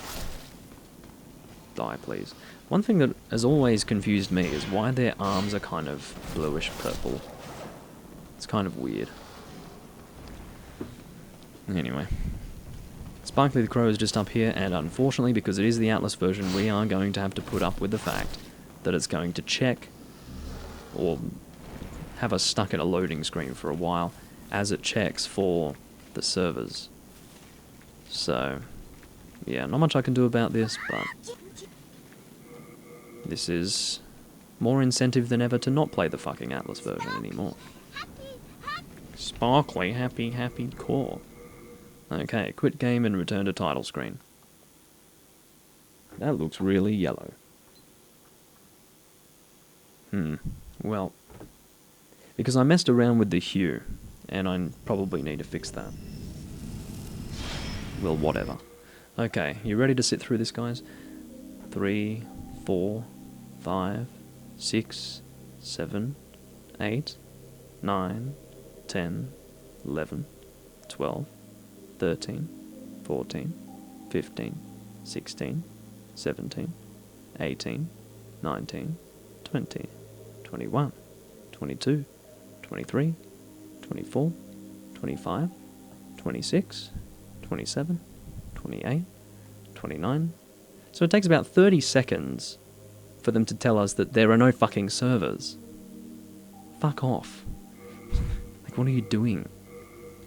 Die, please. One thing that has always confused me is why their arms are kind of bluish purple. It's kind of weird. Anyway. Sparkly the Crow is just up here, and unfortunately, because it is the Atlus version, we are going to have to put up with the fact that it's going to check, or have us stuck in a loading screen for a while, as it checks for the servers. So, yeah, not much I can do about this, but this is more incentive than ever to not play the fucking Atlus version anymore. Sparkly, happy core. Okay, quit game and return to title screen. That looks really yellow. Well, because I messed around with the hue, and I probably need to fix that. Well, whatever. Okay, you ready to sit through this, guys? 3, 4, 5, 6, 7, 8, 9, 10, 11, 12, 13, 14, 15, 16, 17, 18, 19, 20, 21, 22, 23, 24, 25, 26, 27, 28, 29. So it takes about 30 seconds for them to tell us that there are no fucking servers. Fuck off. Like, what are you doing?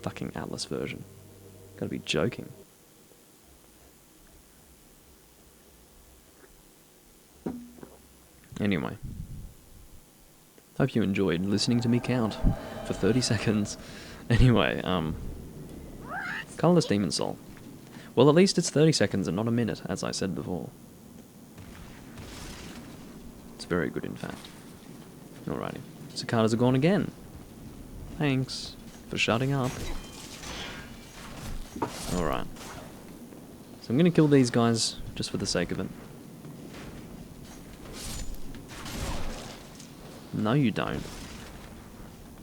Fucking Atlus version. Gotta be joking. Anyway. Hope you enjoyed listening to me count for 30 seconds. Anyway, Colorless Demon Soul. Well, at least it's 30 seconds and not a minute, as I said before. It's very good, in fact. Alrighty. Cicadas are gone again. Thanks for shutting up. Alright. So I'm gonna kill these guys just for the sake of it. No, you don't.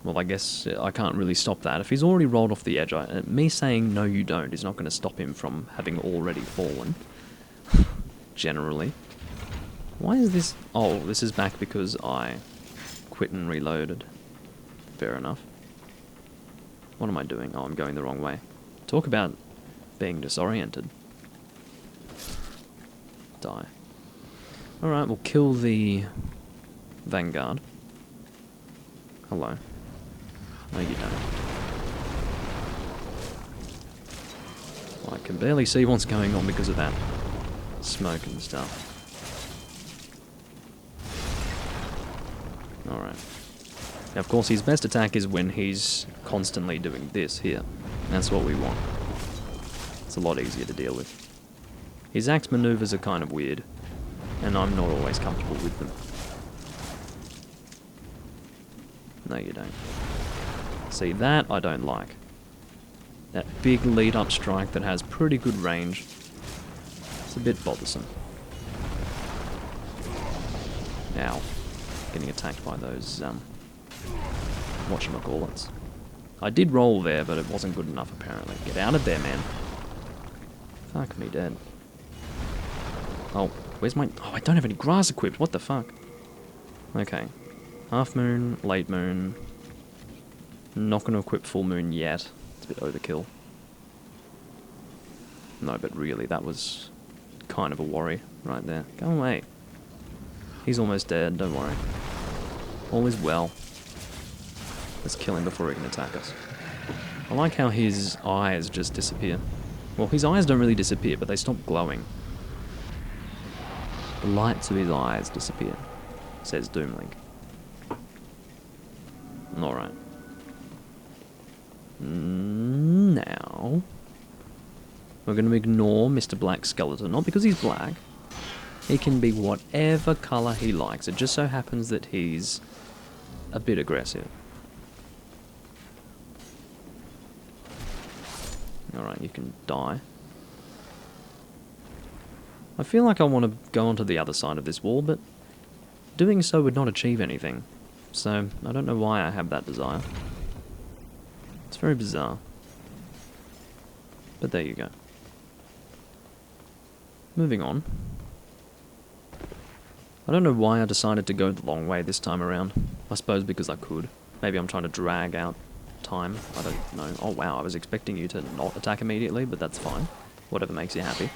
Well, I guess I can't really stop that. If he's already rolled off the edge, me saying no you don't is not going to stop him from having already fallen. Generally. Why is this... oh, this is back because I quit and reloaded. Fair enough. What am I doing? Oh, I'm going the wrong way. Talk about being disoriented. Die. Alright, we'll kill the Vanguard. Hello. No, you don't. Well, I can barely see what's going on because of that smoke and stuff. Alright. Now, of course, his best attack is when he's constantly doing this here. That's what we want. It's a lot easier to deal with. His axe maneuvers are kind of weird, and I'm not always comfortable with them. No, you don't. See, that I don't like. That big lead-up strike that has pretty good range. It's a bit bothersome. Ow. Getting attacked by those, whatchamacallits. I did roll there, but it wasn't good enough, apparently. Get out of there, man. Fuck me dead. Oh, where's my... Oh, I don't have any grass equipped. What the fuck? Okay. Half moon, late moon. Not going to equip full moon yet. It's a bit overkill. No, but really, that was kind of a worry right there. Go away. He's almost dead, don't worry. All is well. Let's kill him before he can attack us. I like how his eyes just disappear. Well, his eyes don't really disappear, but they stop glowing. The lights of his eyes disappear, says Doomlink. Alright. Now, we're going to ignore Mr. Black Skeleton, not because he's black. He can be whatever colour he likes. It just so happens that he's a bit aggressive. Alright, you can die. I feel like I want to go onto the other side of this wall, but doing so would not achieve anything. So, I don't know why I have that desire. It's very bizarre. But there you go. Moving on. I don't know why I decided to go the long way this time around. I suppose because I could. Maybe I'm trying to drag out time. I don't know. Oh wow, I was expecting you to not attack immediately, but that's fine. Whatever makes you happy.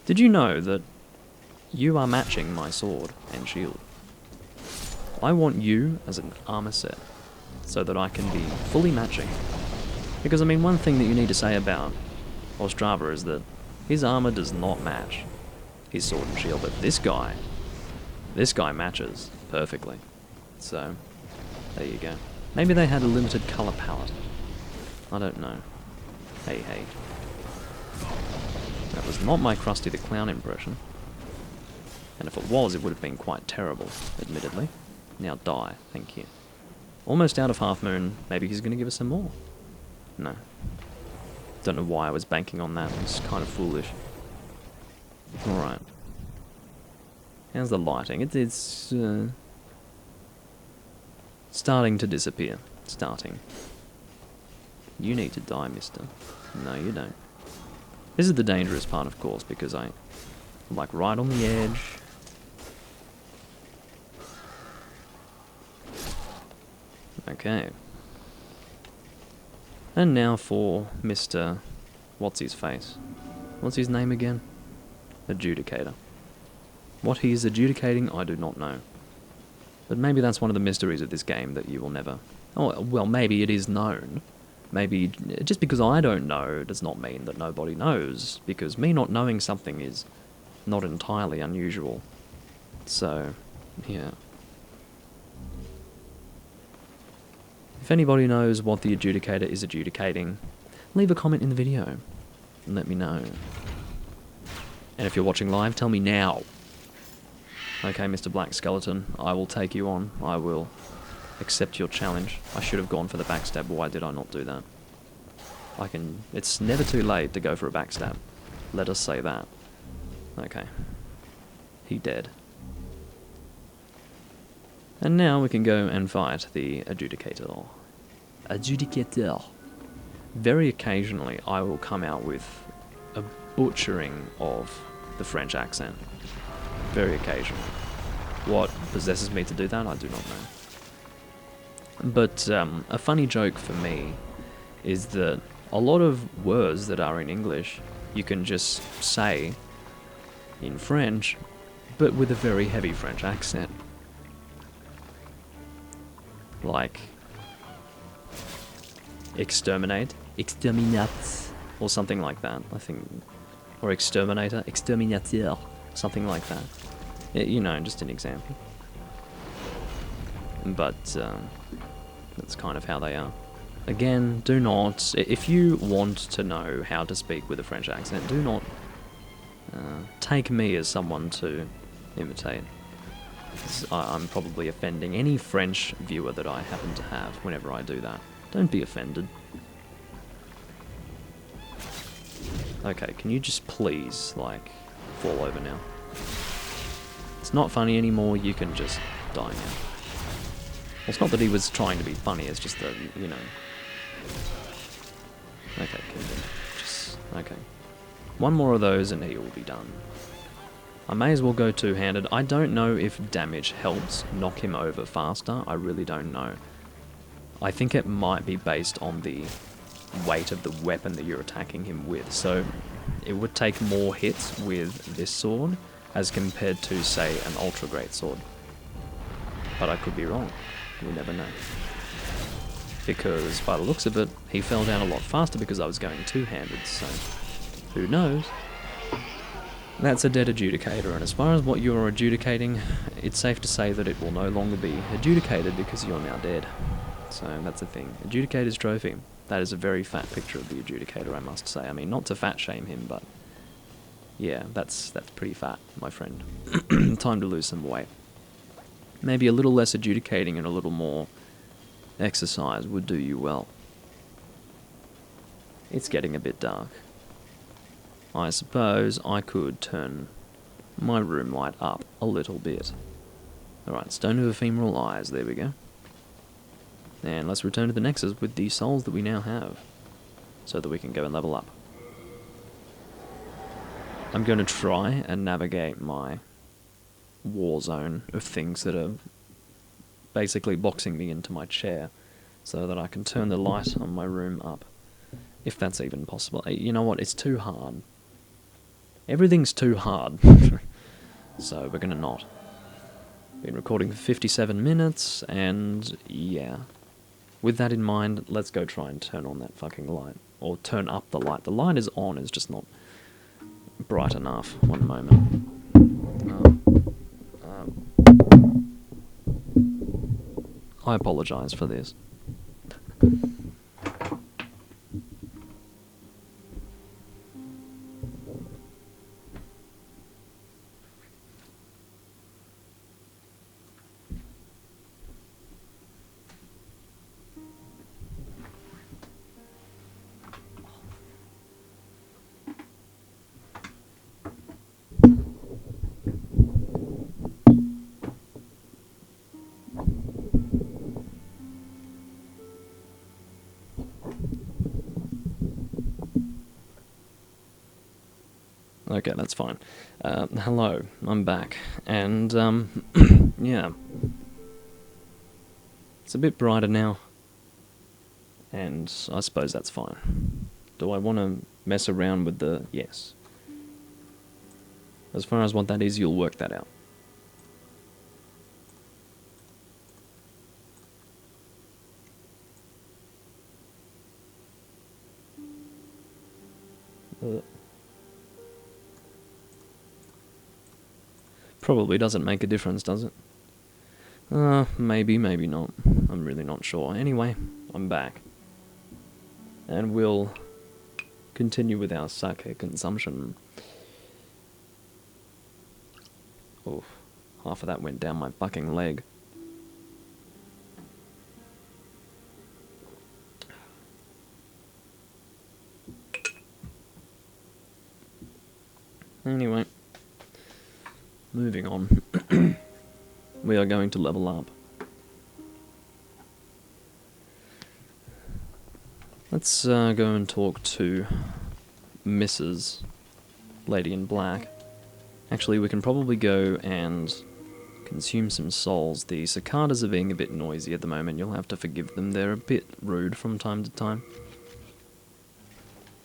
Did you know that you are matching my sword and shield? I want you as an armor set, so that I can be fully matching. Because I mean, one thing that you need to say about Ostrava is that his armor does not match his sword and shield, but this guy matches perfectly. So, there you go. Maybe they had a limited colour palette. I don't know. Hey, hey. That was not my Krusty the Clown impression. And if it was, it would have been quite terrible, admittedly. Now die, thank you. Almost out of half moon, maybe he's going to give us some more. No. Don't know why I was banking on that, it's kind of foolish. Alright. How's the lighting? It's starting to disappear. Starting. You need to die, mister. No, you don't. This is the dangerous part, of course, because I'm like right on the edge. Okay. And now for Mr. What's-his-face? What's his name again? Adjudicator. What he is adjudicating, I do not know. But maybe that's one of the mysteries of this game that you will never... Oh, well, maybe it is known. Maybe just because I don't know does not mean that nobody knows, because me not knowing something is not entirely unusual. So, yeah. If anybody knows what the adjudicator is adjudicating, leave a comment in the video and let me know. And if you're watching live, tell me now. Okay, Mr. Black Skeleton, I will take you on. I will accept your challenge. I should have gone for the backstab. Why did I not do that? It's never too late to go for a backstab. Let us say that. Okay. He dead. And now we can go and fight the Adjudicator. Adjudicator. Very occasionally I will come out with a butchering of the French accent. Very occasionally. What possesses me to do that, I do not know. But a funny joke for me is that a lot of words that are in English you can just say in French, but with a very heavy French accent. Like, exterminate, exterminat, or something like that. I think, or exterminator, exterminateur, something like that. You know, just an example. But that's kind of how they are. Again, do not, if you want to know how to speak with a French accent, do not take me as someone to imitate. I'm probably offending any French viewer that I happen to have whenever I do that. Don't be offended. Okay, can you just please, like, fall over now? It's not funny anymore, you can just die now. Well, it's not that he was trying to be funny, it's just that, you know... Okay, okay. One more of those and he will be done. I may as well go two-handed. I don't know if damage helps knock him over faster. I really don't know. I think it might be based on the weight of the weapon that you're attacking him with. So it would take more hits with this sword as compared to, say, an ultra great sword. But I could be wrong. We never know. Because by the looks of it, he fell down a lot faster because I was going two-handed, so who knows? That's a dead adjudicator, and as far as what you're adjudicating, it's safe to say that it will no longer be adjudicated because you're now dead. So that's the thing. Adjudicator's trophy. That is a very fat picture of the adjudicator, I must say. I mean, not to fat shame him, but yeah, that's pretty fat, my friend. Time to lose some weight. Maybe a little less adjudicating and a little more exercise would do you well. It's getting a bit dark. I suppose I could turn my room light up a little bit. Alright, Stone of Ephemeral Eyes, there we go. And let's return to the Nexus with the souls that we now have, so that we can go and level up. I'm going to try and navigate my war zone of things that are basically boxing me into my chair, so that I can turn the light on my room up, if that's even possible. You know what, it's too hard. Everything's too hard, so we're gonna not. Been recording for 57 minutes, and yeah. With that in mind, let's go try and turn on that fucking light. Or turn up the light. The light is on, it's just not bright enough. One moment. I apologise for this. Okay, that's fine. Hello, I'm back, and, yeah. It's a bit brighter now, and I suppose that's fine. Do I want to mess around with the... Yes. As far as what that is, you'll work that out. Probably doesn't make a difference, does it? Maybe, maybe not. I'm really not sure. Anyway, I'm back. And we'll continue with our sake consumption. Oh, half of that went down my fucking leg. Anyway. Moving on. We are going to level up. Let's go and talk to Mrs. Lady in Black. Actually, we can probably go and consume some souls. The cicadas are being a bit noisy at the moment. You'll have to forgive them. They're a bit rude from time to time.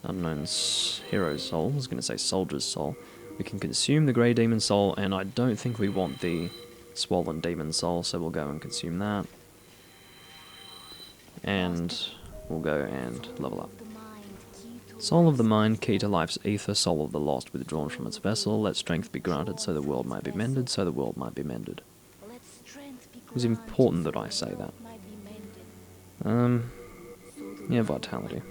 Unknown Hero's Soul. I was going to say Soldier's Soul. We can consume the Grey Demon Soul, and I don't think we want the Swollen Demon Soul, so we'll go and consume that. And we'll go and level up. Soul of the mind, key to life's ether, soul of the lost, withdrawn from its vessel, let strength be granted so the world might be mended, so the world might be mended. It was important that I say that. Yeah, vitality.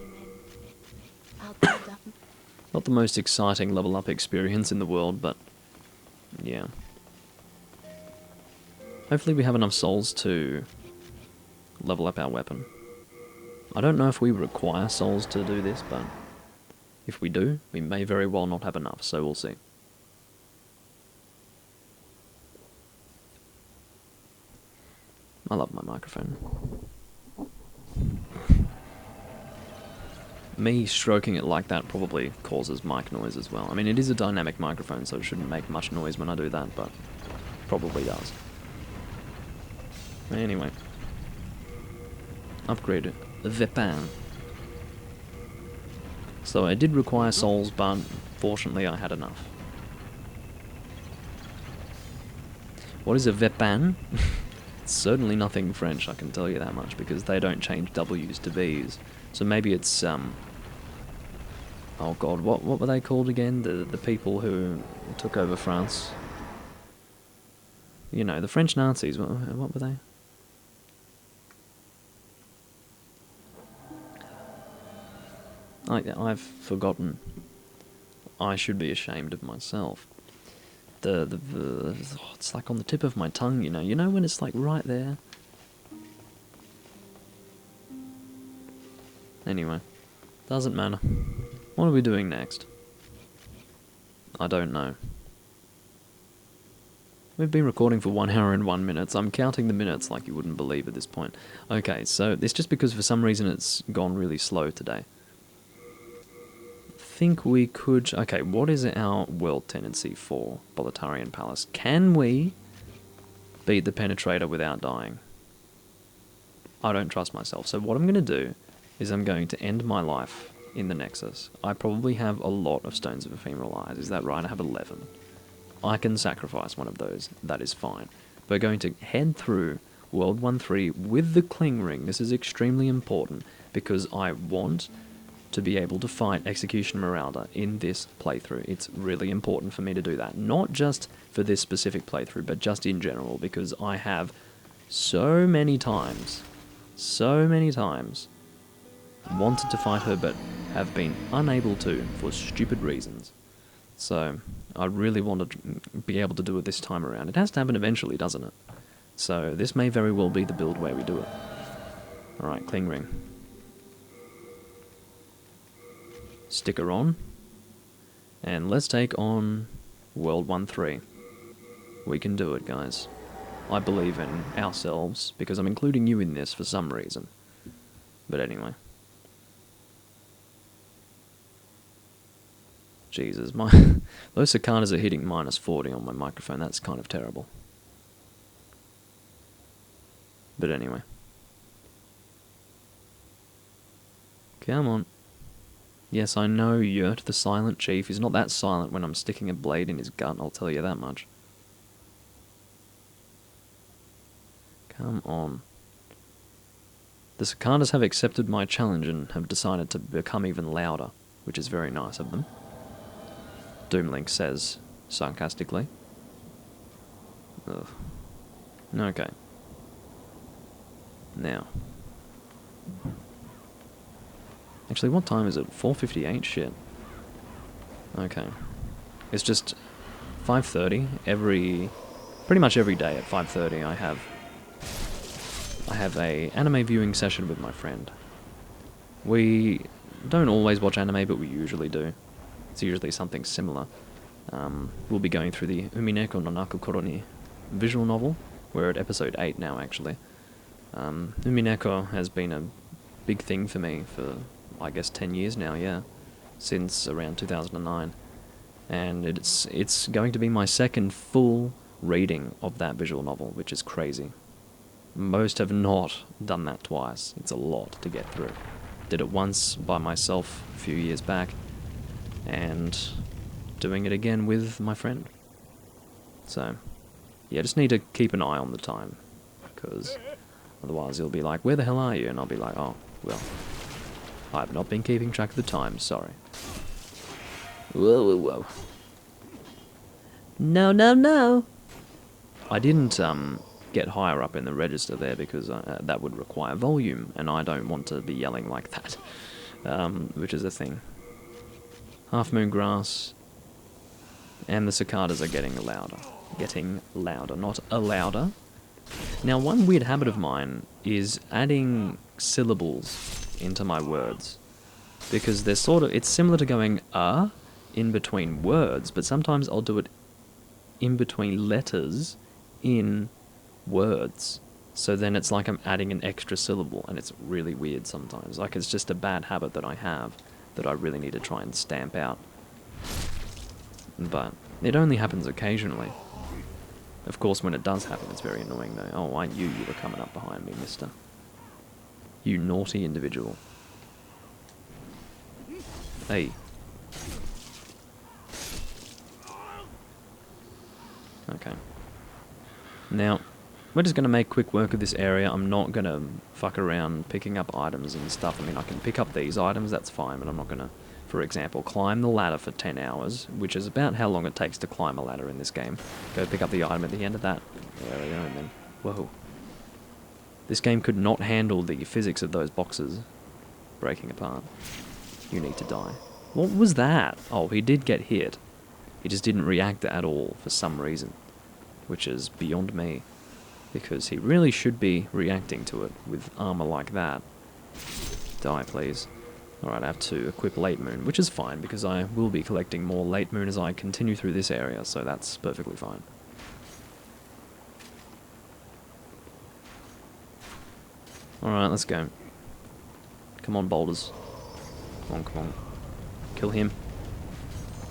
Not the most exciting level up experience in the world, but yeah. Hopefully we have enough souls to level up our weapon. I don't know if we require souls to do this, but if we do, we may very well not have enough, so we'll see. I love my microphone. Me stroking it like that probably causes mic noise as well. I mean, it is a dynamic microphone, so it shouldn't make much noise when I do that, but probably does. Anyway. Upgrade weapon. So I did require souls, but fortunately I had enough. What is a weapon? It's certainly nothing French, I can tell you that much, because they don't change W's to V's. So maybe it's, oh god, what were they called again? The people who took over France? You know, the French Nazis, what were they? I've forgotten. I should be ashamed of myself. It's like on the tip of my tongue, you know. You know when it's like right there? Anyway, doesn't matter. What are we doing next? I don't know. We've been recording for 1 hour and 1 minute. I'm counting the minutes like you wouldn't believe at this point. Okay, so it's just because for some reason it's gone really slow today. I think we could... Okay, what is our world tendency for Boletarian Palace? Can we beat the Penetrator without dying? I don't trust myself. So what I'm going to do is I'm going to end my life in the Nexus. I probably have a lot of Stones of Ephemeral Eyes. Is that right? I have 11. I can sacrifice one of those. That is fine. We're going to head through World 1-3 with the Cling Ring. This is extremely important because I want to be able to fight Execution Marauder in this playthrough. It's really important for me to do that. Not just for this specific playthrough, but just in general, because I have so many times wanted to fight her, but have been unable to for stupid reasons. So, I really want to be able to do it this time around. It has to happen eventually, doesn't it? So, this may very well be the build where we do it. Alright, Cling Ring. Sticker on. And let's take on World 1-3. We can do it, guys. I believe in ourselves, because I'm including you in this for some reason. But anyway. Jesus, those cicadas are hitting -40 on my microphone. That's kind of terrible. But anyway. Come on. Yes, I know Yurt, the Silent Chief, is not that silent when I'm sticking a blade in his gut, I'll tell you that much. Come on. The cicadas have accepted my challenge and have decided to become even louder, which is very nice of them. Doomlink says, sarcastically. Ugh. Okay. Now. Actually, what time is it? 4:58? Shit. Okay. It's just 5:30 pretty much every day at 5:30 I have a anime viewing session with my friend. We don't always watch anime, but we usually do. It's usually something similar. We'll be going through the Umineko no Nakokoro ni visual novel. We're at episode 8 now, actually. Umineko has been a big thing for me for, I guess, 10 years now, yeah. Since around 2009. And it's going to be my second full reading of that visual novel, which is crazy. Most have not done that twice. It's a lot to get through. Did it once by myself a few years back, and doing it again with my friend. So, yeah, just need to keep an eye on the time, because otherwise he'll be like, where the hell are you? And I'll be like, oh, well, I've not been keeping track of the time, sorry. Whoa, whoa, whoa. No, no, no! I didn't, get higher up in the register there because that would require volume, and I don't want to be yelling like that, which is a thing. Half Moon Grass, and the cicadas are getting louder. Getting louder, not a louder. Now, one weird habit of mine is adding syllables into my words, because they're sort of, it's similar to going in between words, but sometimes I'll do it in between letters in words. So then it's like I'm adding an extra syllable, and it's really weird sometimes. Like, it's just a bad habit that I have that I really need to try and stamp out. But it only happens occasionally. Of course, when it does happen, it's very annoying though. Oh, I knew you were coming up behind me, mister. You naughty individual. Hey. Okay. Now, we're just going to make quick work of this area. I'm not going to fuck around picking up items and stuff. I mean, I can pick up these items, that's fine, but I'm not going to, for example, climb the ladder for 10 hours, which is about how long it takes to climb a ladder in this game. Go pick up the item at the end of that area, and then, whoa. This game could not handle the physics of those boxes breaking apart. You need to die. What was that? Oh, he did get hit. He just didn't react at all for some reason, which is beyond me, because he really should be reacting to it with armor like that. Die, please. Alright, I have to equip Late Moon, which is fine, because I will be collecting more Late Moon as I continue through this area, so that's perfectly fine. Alright, let's go. Come on, boulders. Come on, come on. Kill him.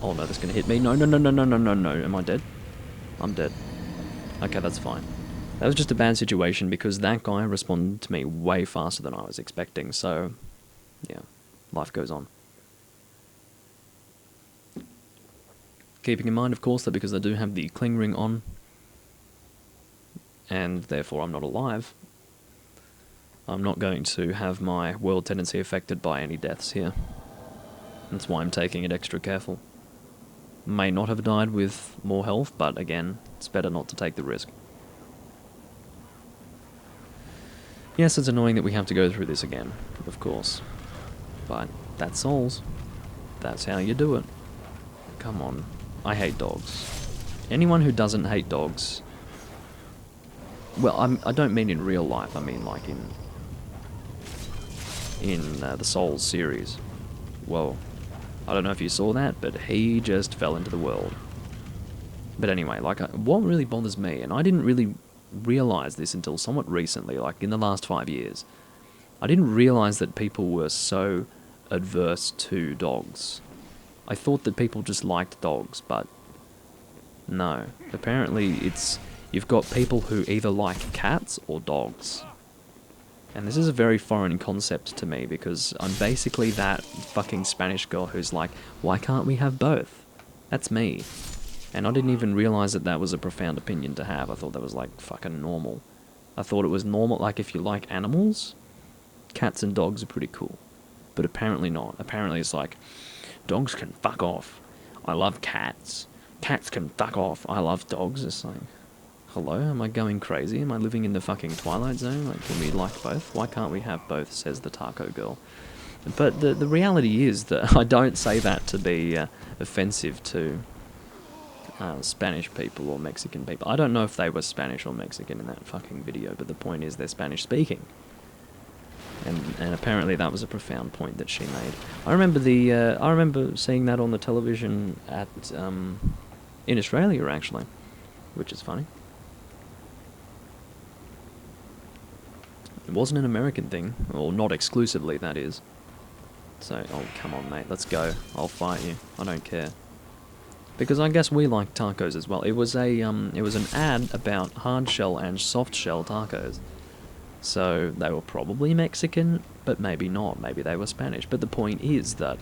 Oh no, that's gonna hit me. No, no, no, no, no, no, no, no. Am I dead? I'm dead. Okay, that's fine. That was just a bad situation because that guy responded to me way faster than I was expecting, so yeah, life goes on. Keeping in mind, of course, that because I do have the cling ring on, and therefore I'm not alive, I'm not going to have my world tendency affected by any deaths here. That's why I'm taking it extra careful. May not have died with more health, but again, it's better not to take the risk. Yes, it's annoying that we have to go through this again, of course. But that's Souls. That's how you do it. Come on. I hate dogs. Anyone who doesn't hate dogs... Well, I don't mean in real life, I mean like in the Souls series. Whoa. I don't know if you saw that, but he just fell into the world. But anyway, like, what really bothers me, and I didn't really realize this until somewhat recently, like in the last 5 years, I didn't realize that people were so adverse to dogs. I thought that people just liked dogs, but no. Apparently it's, you've got people who either like cats or dogs. And this is a very foreign concept to me, because I'm basically that fucking Spanish girl who's like, why can't we have both? That's me. And I didn't even realize that that was a profound opinion to have. I thought that was like fucking normal. I thought it was normal, like if you like animals, cats and dogs are pretty cool. But apparently not. Apparently it's like, dogs can fuck off. I love cats. Cats can fuck off. I love dogs. It's like, hello, am I going crazy? Am I living in the fucking Twilight Zone? Like, can we like both? Why can't we have both, says the taco girl. But the reality is that I don't say that to be offensive to Spanish people or Mexican people. I don't know if they were Spanish or Mexican in that fucking video, but the point is they're Spanish speaking. And apparently that was a profound point that she made. I remember seeing that on the television at in Australia actually, which is funny. It wasn't an American thing, or not exclusively, that is. So, oh come on mate, let's go. I'll fight you. I don't care. Because I guess we like tacos as well. It was an ad about hard shell and soft shell tacos. So they were probably Mexican, but maybe not. Maybe they were Spanish. But the point is that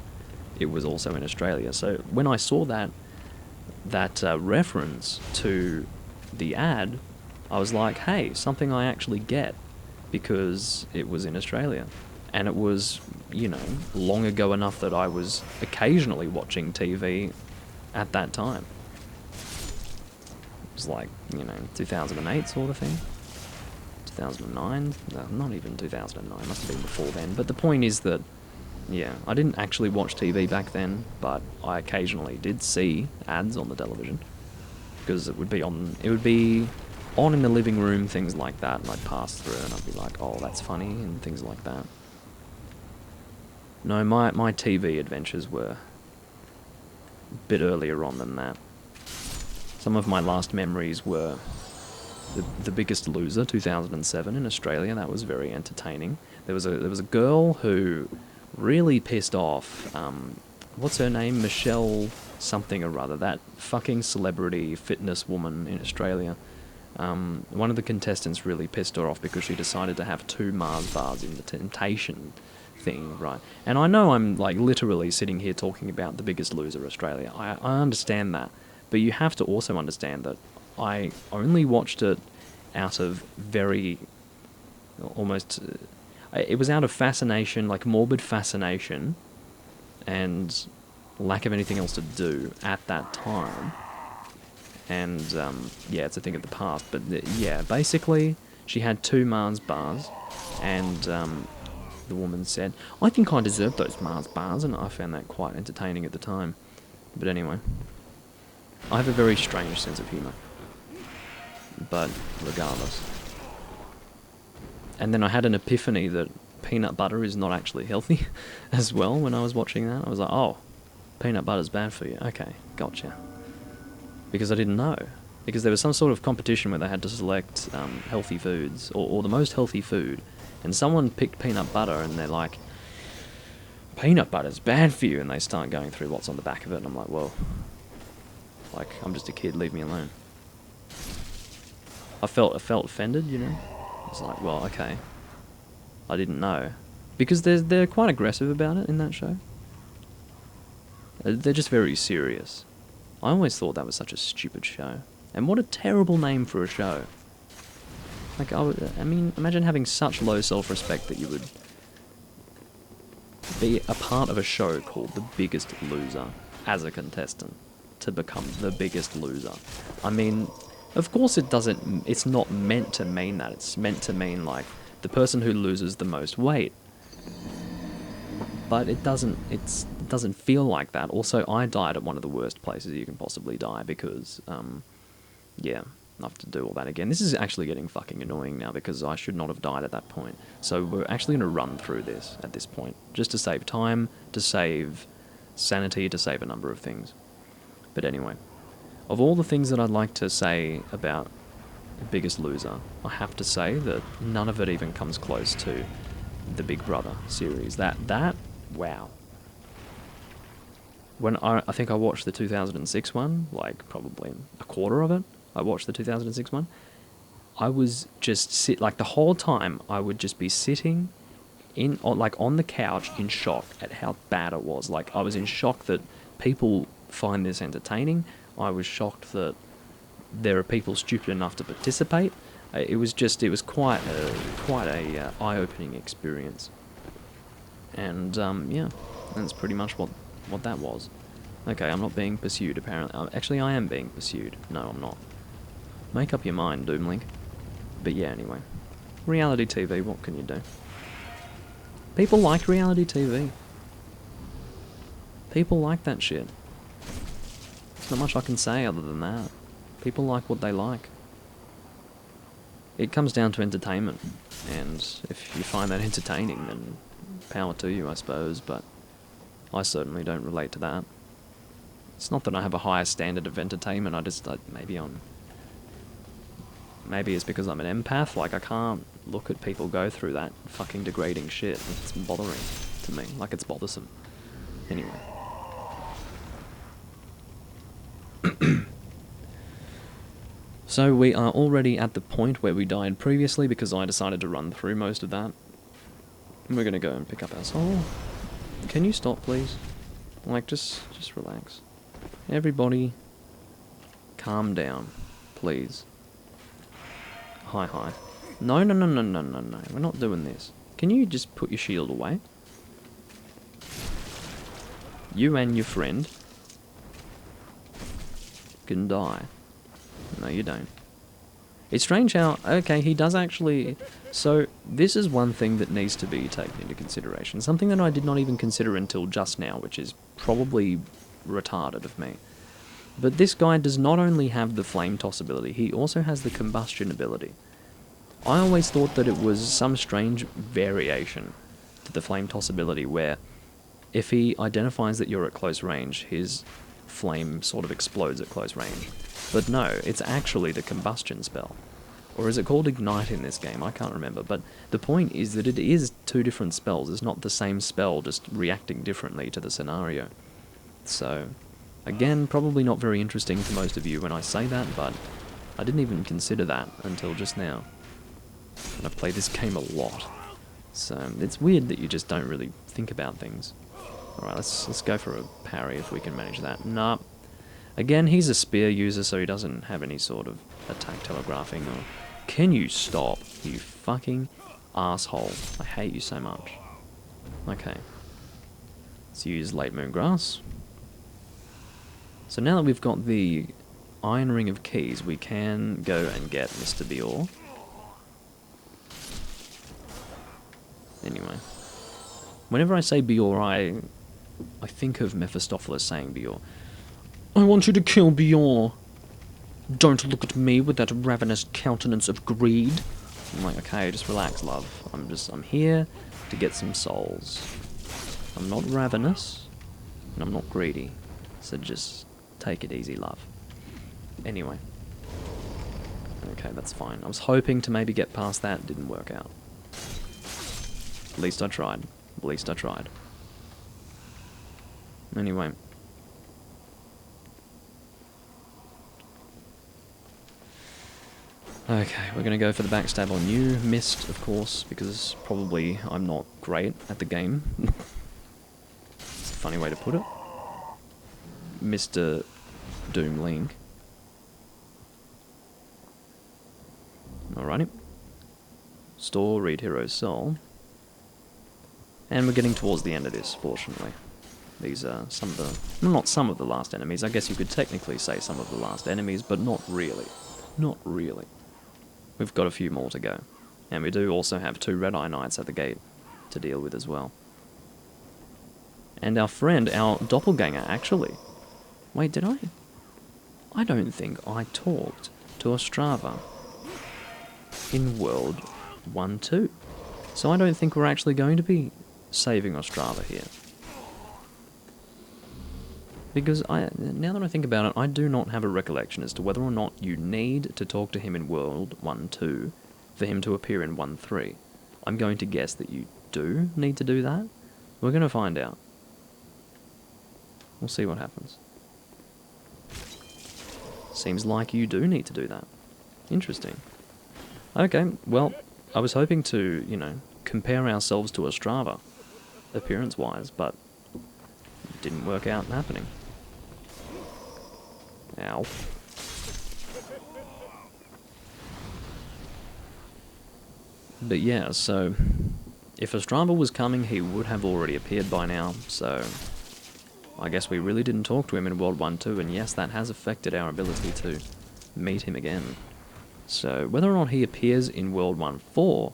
it was also in Australia. So when I saw that reference to the ad, I was like, hey, something I actually get, because it was in Australia. And it was, you know, long ago enough that I was occasionally watching TV at that time. It was like, you know, 2008 sort of thing. 2009? No, not even 2009, must have been before then. But the point is that, yeah, I didn't actually watch TV back then, but I occasionally did see ads on the television. Because it would be on in the living room, things like that, and I'd pass through and I'd be like, oh, that's funny, and things like that. No, my TV adventures were a bit earlier on than that. Some of my last memories were the Biggest Loser, 2007 in Australia. That was very entertaining. There was a girl who really pissed off. What's her name? Michelle something or other. That fucking celebrity fitness woman in Australia. One of the contestants really pissed her off because she decided to have 2 Mars bars in the temptation thing, right? And I know I'm like literally sitting here talking about The Biggest Loser Australia. I understand that. But you have to also understand that I only watched it out of very, almost, it was out of fascination, like morbid fascination, and lack of anything else to do at that time. And, yeah, it's a thing of the past. But, yeah, basically, she had 2 Mars bars, and the woman said, I think I deserve those Mars bars, and I found that quite entertaining at the time. But anyway, I have a very strange sense of humour. But regardless. And then I had an epiphany that peanut butter is not actually healthy as well when I was watching that. I was like, oh, peanut butter's bad for you. Okay, gotcha. Because I didn't know. Because there was some sort of competition where they had to select healthy foods, or the most healthy food. And someone picked peanut butter and they're like, peanut butter's bad for you. And they start going through what's on the back of it. And I'm like, whoa. Like, I'm just a kid, leave me alone. I felt offended, you know. It's like, well, okay, I didn't know, because they're quite aggressive about it in that show. They're just very serious. I always thought that was such a stupid show, and what a terrible name for a show. Like, I mean, imagine having such low self-respect that you would be a part of a show called The Biggest Loser as a contestant to become the biggest loser. I mean, of course it's not meant to mean that. It's meant to mean, like, the person who loses the most weight. But it doesn't feel like that. Also, I died at one of the worst places you can possibly die because, yeah, I have to do all that again. This is actually getting fucking annoying now because I should not have died at that point. So we're actually going to run through this at this point, just to save time, to save sanity, to save a number of things. But anyway, of all the things that I'd like to say about Biggest Loser, I have to say that none of it even comes close to the Big Brother series. That wow. When I think I watched the 2006 one, like probably a quarter of it, I watched the 2006 one, I was just like the whole time I would just be sitting on the couch in shock at how bad it was. Like, I was in shock that people find this entertaining. I was shocked that there are people stupid enough to participate. It was quite a eye-opening experience. And yeah, that's pretty much what that was. Okay, I'm not being pursued apparently. Actually, I am being pursued. No, I'm not. Make up your mind, Doomlink. But yeah, anyway. Reality TV, what can you do? People like reality TV. People like that shit. There's not much I can say other than that. People like what they like. It comes down to entertainment, and if you find that entertaining, then power to you, I suppose, but I certainly don't relate to that. It's not that I have a higher standard of entertainment, maybe it's because I'm an empath. Like, I can't look at people go through that fucking degrading shit. It's bothering to me, like it's bothersome. Anyway. So we are already at the point where we died previously because I decided to run through most of that. And we're gonna go and pick up our soul. Can you stop, please? Like, just relax. Everybody, calm down, please. Hi. No. We're not doing this. Can you just put your shield away? You and your friend can die. No, you don't. It's strange how... Okay, he does actually... So, this is one thing that needs to be taken into consideration. Something that I did not even consider until just now, which is probably retarded of me. But this guy does not only have the flame toss ability, he also has the combustion ability. I always thought that it was some strange variation to the flame toss ability where if he identifies that you're at close range, his flame sort of explodes at close range. But no, it's actually the combustion spell. Or is it called Ignite in this game? I can't remember. But the point is that it is two different spells. It's not the same spell, just reacting differently to the scenario. So, again, probably not very interesting to most of you when I say that, but I didn't even consider that until just now. And I've played this game a lot. So, it's weird that you just don't really think about things. Alright, let's go for a parry if we can manage that. Nah. Again, he's a spear user, so he doesn't have any sort of attack telegraphing or... Can you stop, you fucking asshole? I hate you so much. Okay. Let's use Late Moon Grass. So now that we've got the Iron Ring of Keys, we can go and get Mr. Bior. Anyway. Whenever I say Bior, I think of Mephistopheles saying Bior. I want you to kill Bior. Don't look at me with that ravenous countenance of greed. I'm like, okay, just relax, love. I'm here to get some souls. I'm not ravenous, and I'm not greedy. So just take it easy, love. Anyway. Okay, that's fine. I was hoping to maybe get past that, didn't work out. At least I tried. At least I tried. Anyway. Okay, we're going to go for the backstab on you. Missed, of course, because probably I'm not great at the game. It's a funny way to put it. Mr. Doom Link. Alrighty. Store, read Hero's Soul. And we're getting towards the end of this, fortunately. These are some of the... Well, not some of the last enemies. I guess you could technically say some of the last enemies, but not really. Not really. We've got a few more to go. And we do also have 2 Red-Eye Knights at the gate to deal with as well. And our friend, our doppelganger, actually. Wait, did I? I don't think I talked to Ostrava in World 1-2. So I don't think we're actually going to be saving Ostrava here. Because now that I think about it, I do not have a recollection as to whether or not you need to talk to him in World 1-2 for him to appear in 1-3. I'm going to guess that you do need to do that. We're going to find out. We'll see what happens. Seems like you do need to do that. Interesting. Okay, well, I was hoping to, you know, compare ourselves to Ostrava, appearance-wise, but it didn't work out happening. Ow. But yeah, so if Ostrava was coming, he would have already appeared by now, so I guess we really didn't talk to him in World 1-2, and yes, that has affected our ability to meet him again. So whether or not he appears in World 1-4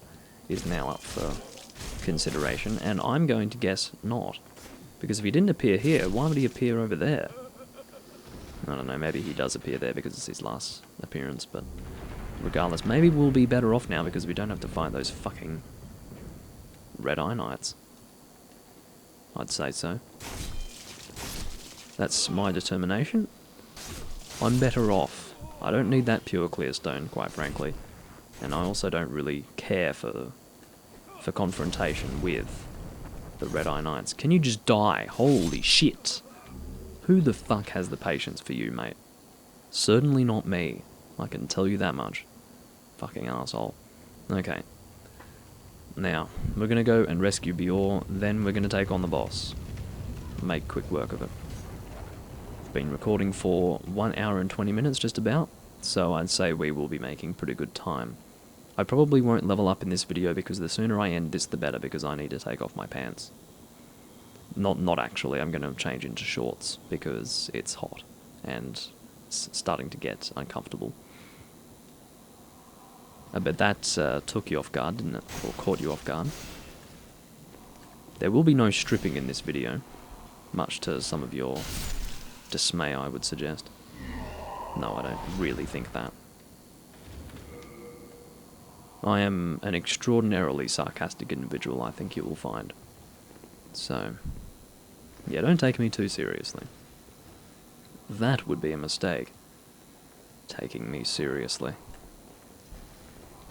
is now up for consideration, and I'm going to guess not. Because if he didn't appear here, why would he appear over there? I don't know, maybe he does appear there because it's his last appearance, but regardless, maybe we'll be better off now because we don't have to fight those fucking Red-Eye Knights. I'd say so. That's my determination. I'm better off. I don't need that pure clear stone, quite frankly. And I also don't really care for confrontation with the Red-Eye Knights. Can you just die? Holy shit. Who the fuck has the patience for you, mate? Certainly not me. I can tell you that much. Fucking asshole. Okay. Now, we're gonna go and rescue Bior, then we're gonna take on the boss. Make quick work of it. Been recording for 1 hour and 20 minutes just about, so I'd say we will be making pretty good time. I probably won't level up in this video because the sooner I end this the better, because I need to take off my pants. Not actually, I'm going to change into shorts because it's hot and it's starting to get uncomfortable. I bet that took you off guard, didn't it? Or caught you off guard. There will be no stripping in this video, much to some of your dismay, I would suggest. No, I don't really think that. I am an extraordinarily sarcastic individual, I think you will find. So, yeah, don't take me too seriously. That would be a mistake, taking me seriously.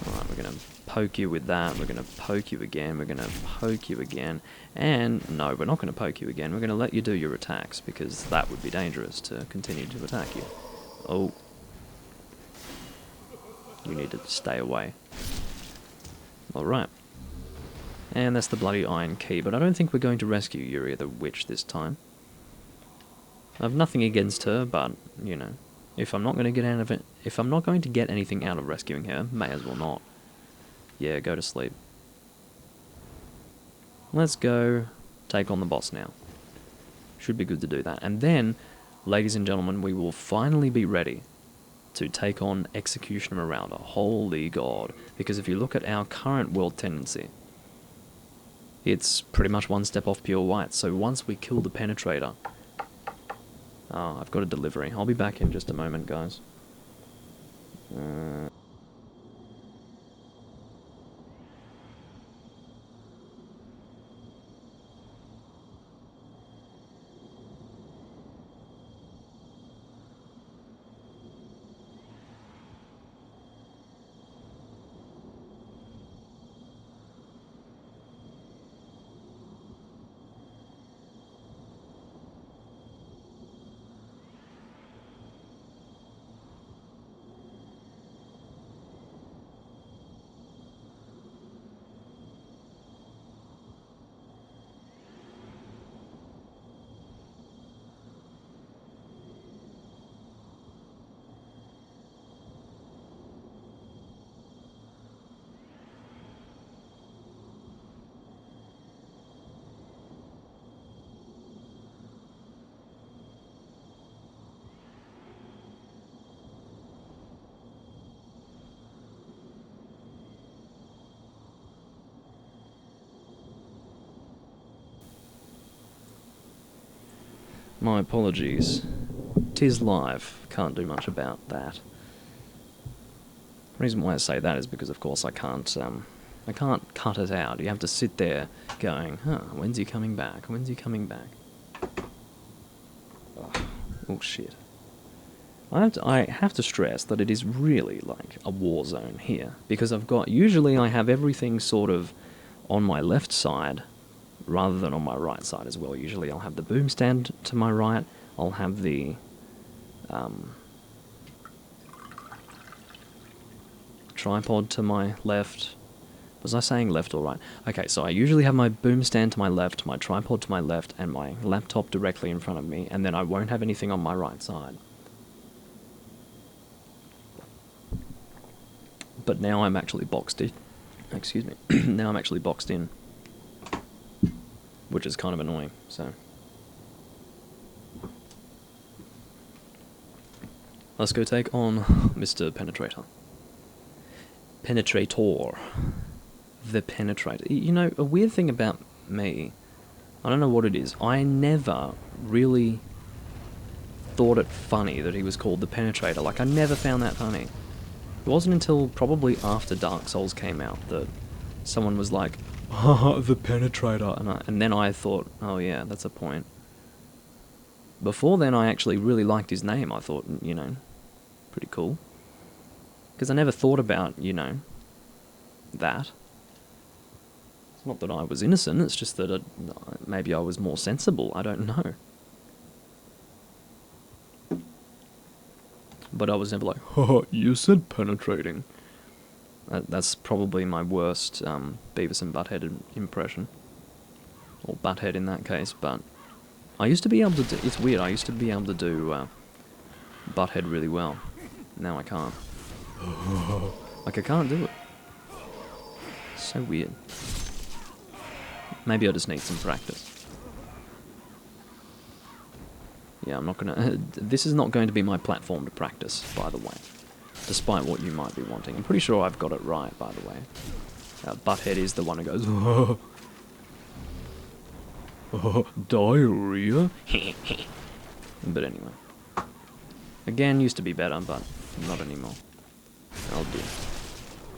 Alright, we're going to poke you with that, we're going to poke you again, we're going to poke you again, and no, we're not going to poke you again, we're going to let you do your attacks, because that would be dangerous to continue to attack you. Oh. You need to stay away. Alright. And that's the bloody iron key, but I don't think we're going to rescue Yuri the witch this time. I've nothing against her, but, you know, if I'm not going to get out of it, if I'm not going to get anything out of rescuing her, may as well not. Yeah, go to sleep. Let's go take on the boss now. Should be good to do that. And then, ladies and gentlemen, we will finally be ready to take on Executioner Marauder. Holy God. Because if you look at our current world tendency, it's pretty much one step off pure white. So once we kill the Penetrator... Oh, I've got a delivery. I'll be back in just a moment, guys. My apologies. 'Tis live. Can't do much about that. The reason why I say that is because, of course, I can't cut it out. You have to sit there going, huh, when's he coming back? When's he coming back? Oh shit. I have to stress that it is really like a war zone here, because usually I have everything sort of on my left side, rather than on my right side as well. Usually I'll have the boom stand to my right, I'll have the tripod to my left. Was I saying left or right? Okay, so I usually have my boom stand to my left, my tripod to my left, and my laptop directly in front of me, and then I won't have anything on my right side. But now I'm actually boxed in. Excuse me. Now I'm actually boxed in, which is kind of annoying, so. Let's go take on Mr. Penetrator. Penetrator. The Penetrator. You know, a weird thing about me, I don't know what it is, I never really thought it funny that he was called the Penetrator. Like, I never found that funny. It wasn't until probably after Dark Souls came out that someone was like, "Haha, the Penetrator," and then I thought, oh yeah, that's a point. Before then, I actually really liked his name. I thought, you know, pretty cool. Because I never thought about, you know, that. It's not that I was innocent, it's just that maybe I was more sensible, I don't know. But I was never like, haha, you said penetrating. That's probably my worst Beavis and Butthead impression. Or Butthead in that case, but I used to be able to do, it's weird, I used to be able to do Butthead really well. Now I can't. Like, I can't do it. So weird. Maybe I just need some practice. Yeah, I'm not gonna... this is not going to be my platform to practice, by the way. Despite what you might be wanting. I'm pretty sure I've got it right, by the way. Butthead is the one who goes... diarrhea? But anyway. Again, used to be better, but not anymore. Oh dear.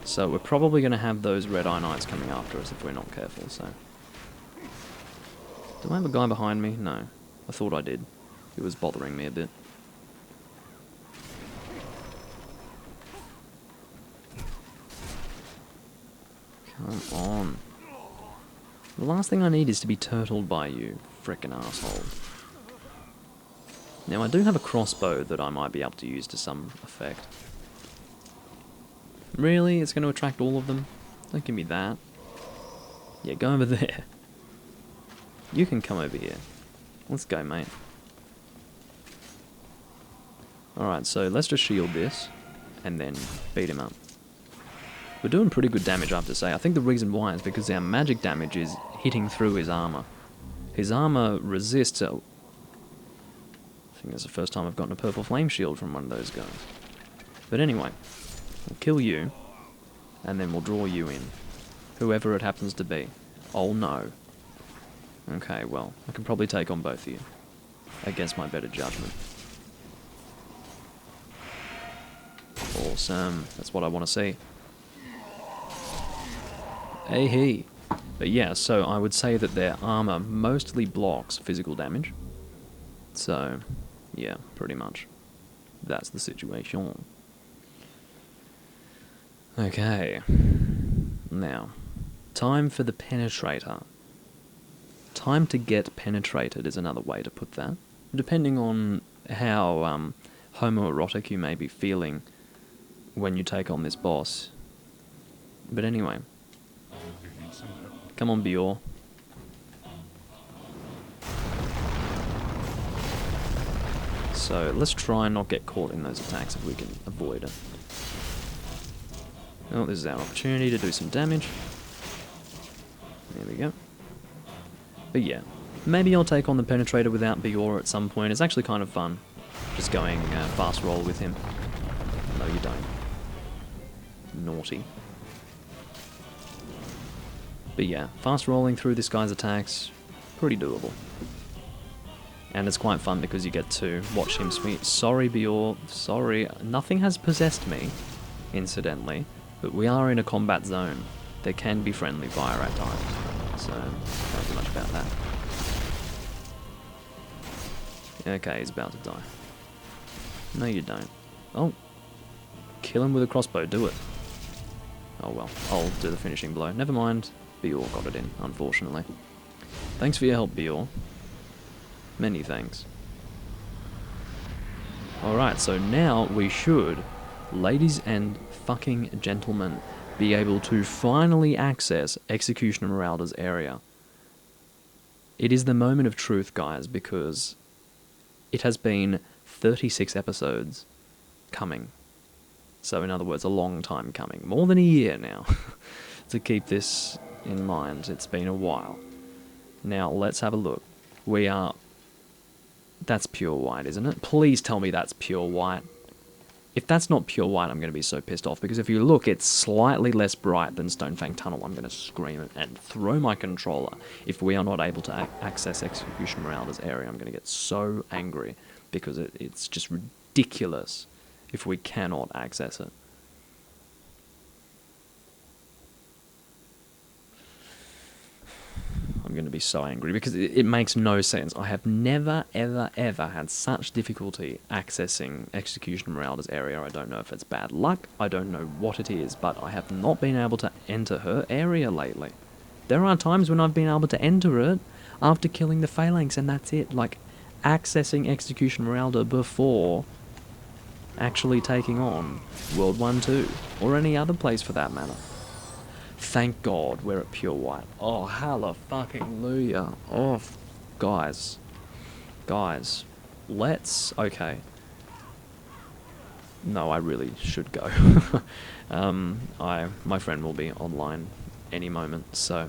So we're probably going to have those red eye knights coming after us if we're not careful, so... Do I have a guy behind me? No. I thought I did. It was bothering me a bit. Come on. The last thing I need is to be turtled by you, frickin' asshole. Now I do have a crossbow that I might be able to use to some effect. Really? It's going to attract all of them? Don't give me that. Yeah, go over there. You can come over here. Let's go, mate. Alright, so let's just shield this, and then beat him up. We're doing pretty good damage, I have to say. I think the reason why is because our magic damage is hitting through his armor. His armor resists... I think it's the first time I've gotten a purple flame shield from one of those guys. But anyway, we'll kill you, and then we'll draw you in. Whoever it happens to be. Oh no. Okay, well, I can probably take on both of you. Against my better judgment. Awesome. That's what I want to see. Hey, hey. But yeah, so I would say that their armor mostly blocks physical damage. So, yeah, pretty much. That's the situation. Okay. Now, time for the penetrator. Time to get penetrated is another way to put that. Depending on how homoerotic you may be feeling when you take on this boss. But anyway. Come on, Bior. So let's try and not get caught in those attacks if we can avoid it. Oh, this is our opportunity to do some damage. There we go. But yeah, maybe I'll take on the penetrator without Bior at some point. It's actually kind of fun, just going fast roll with him. No, you don't. Naughty. But yeah, fast rolling through this guy's attacks, pretty doable. And it's quite fun because you get to watch him swing. Sorry, Bior, sorry. Nothing has possessed me, incidentally, but we are in a combat zone. There can be friendly fire at times, so don't do much about that. Okay, he's about to die. No, you don't. Oh. Kill him with a crossbow, do it. Oh well, I'll do the finishing blow. Never mind, Bior got it in, unfortunately. Thanks for your help, Bior. Many thanks. Alright, so now we should, ladies and fucking gentlemen, be able to finally access Executioner Meralda's area. It is the moment of truth, guys, because it has been 36 episodes coming. So in other words, a long time coming. More than a year now. To keep this in mind, it's been a while. Now, let's have a look. We are... That's pure white, isn't it? Please tell me that's pure white. If that's not pure white, I'm going to be so pissed off, because if you look, it's slightly less bright than Stonefang Tunnel. I'm going to scream and throw my controller. If we are not able to access Execution Meralda's area, I'm going to get so angry, because it's just ridiculous if we cannot access it. I'm going to be so angry because it makes no sense. I have never, ever, ever had such difficulty accessing Execution Meralda's area. I don't know if it's bad luck, I don't know what it is, but I have not been able to enter her area lately. There are times when I've been able to enter it after killing the Phalanx, and that's it. Like, accessing Execution Meralda before actually taking on World 1-2, or any other place for that matter. Thank God we're at pure white. Oh, hallelujah. Oh, guys. Guys. Let's... Okay. No, I really should go. My friend will be online any moment, so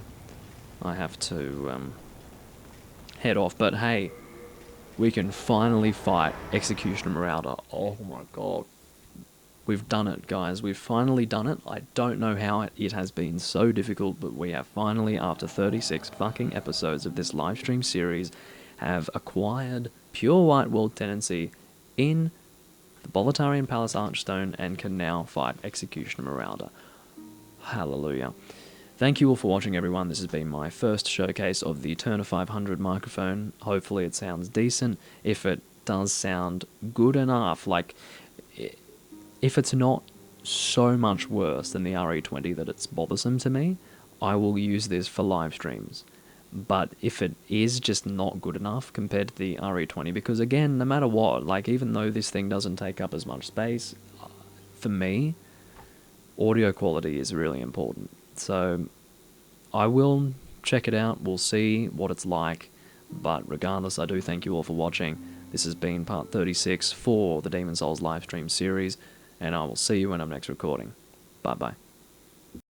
I have to head off. But hey, we can finally fight Executioner Marauder. Oh my god. We've done it, guys. We've finally done it. I don't know how it has been so difficult, but we have finally, after 36 fucking episodes of this livestream series, have acquired Pure White World Tenancy in the Boletarian Palace Archstone and can now fight Executioner Marauder. Hallelujah. Thank you all for watching, everyone. This has been my first showcase of the Turner 500 microphone. Hopefully it sounds decent. If it does sound good enough, like, if it's not so much worse than the RE20 that it's bothersome to me, I will use this for live streams. But if it is just not good enough compared to the RE20, because again, no matter what, like, even though this thing doesn't take up as much space, for me, audio quality is really important. So I will check it out, we'll see what it's like, but regardless, I do thank you all for watching. This has been part 36 for the Demon Souls livestream series, and I will see you when I'm next recording. Bye bye.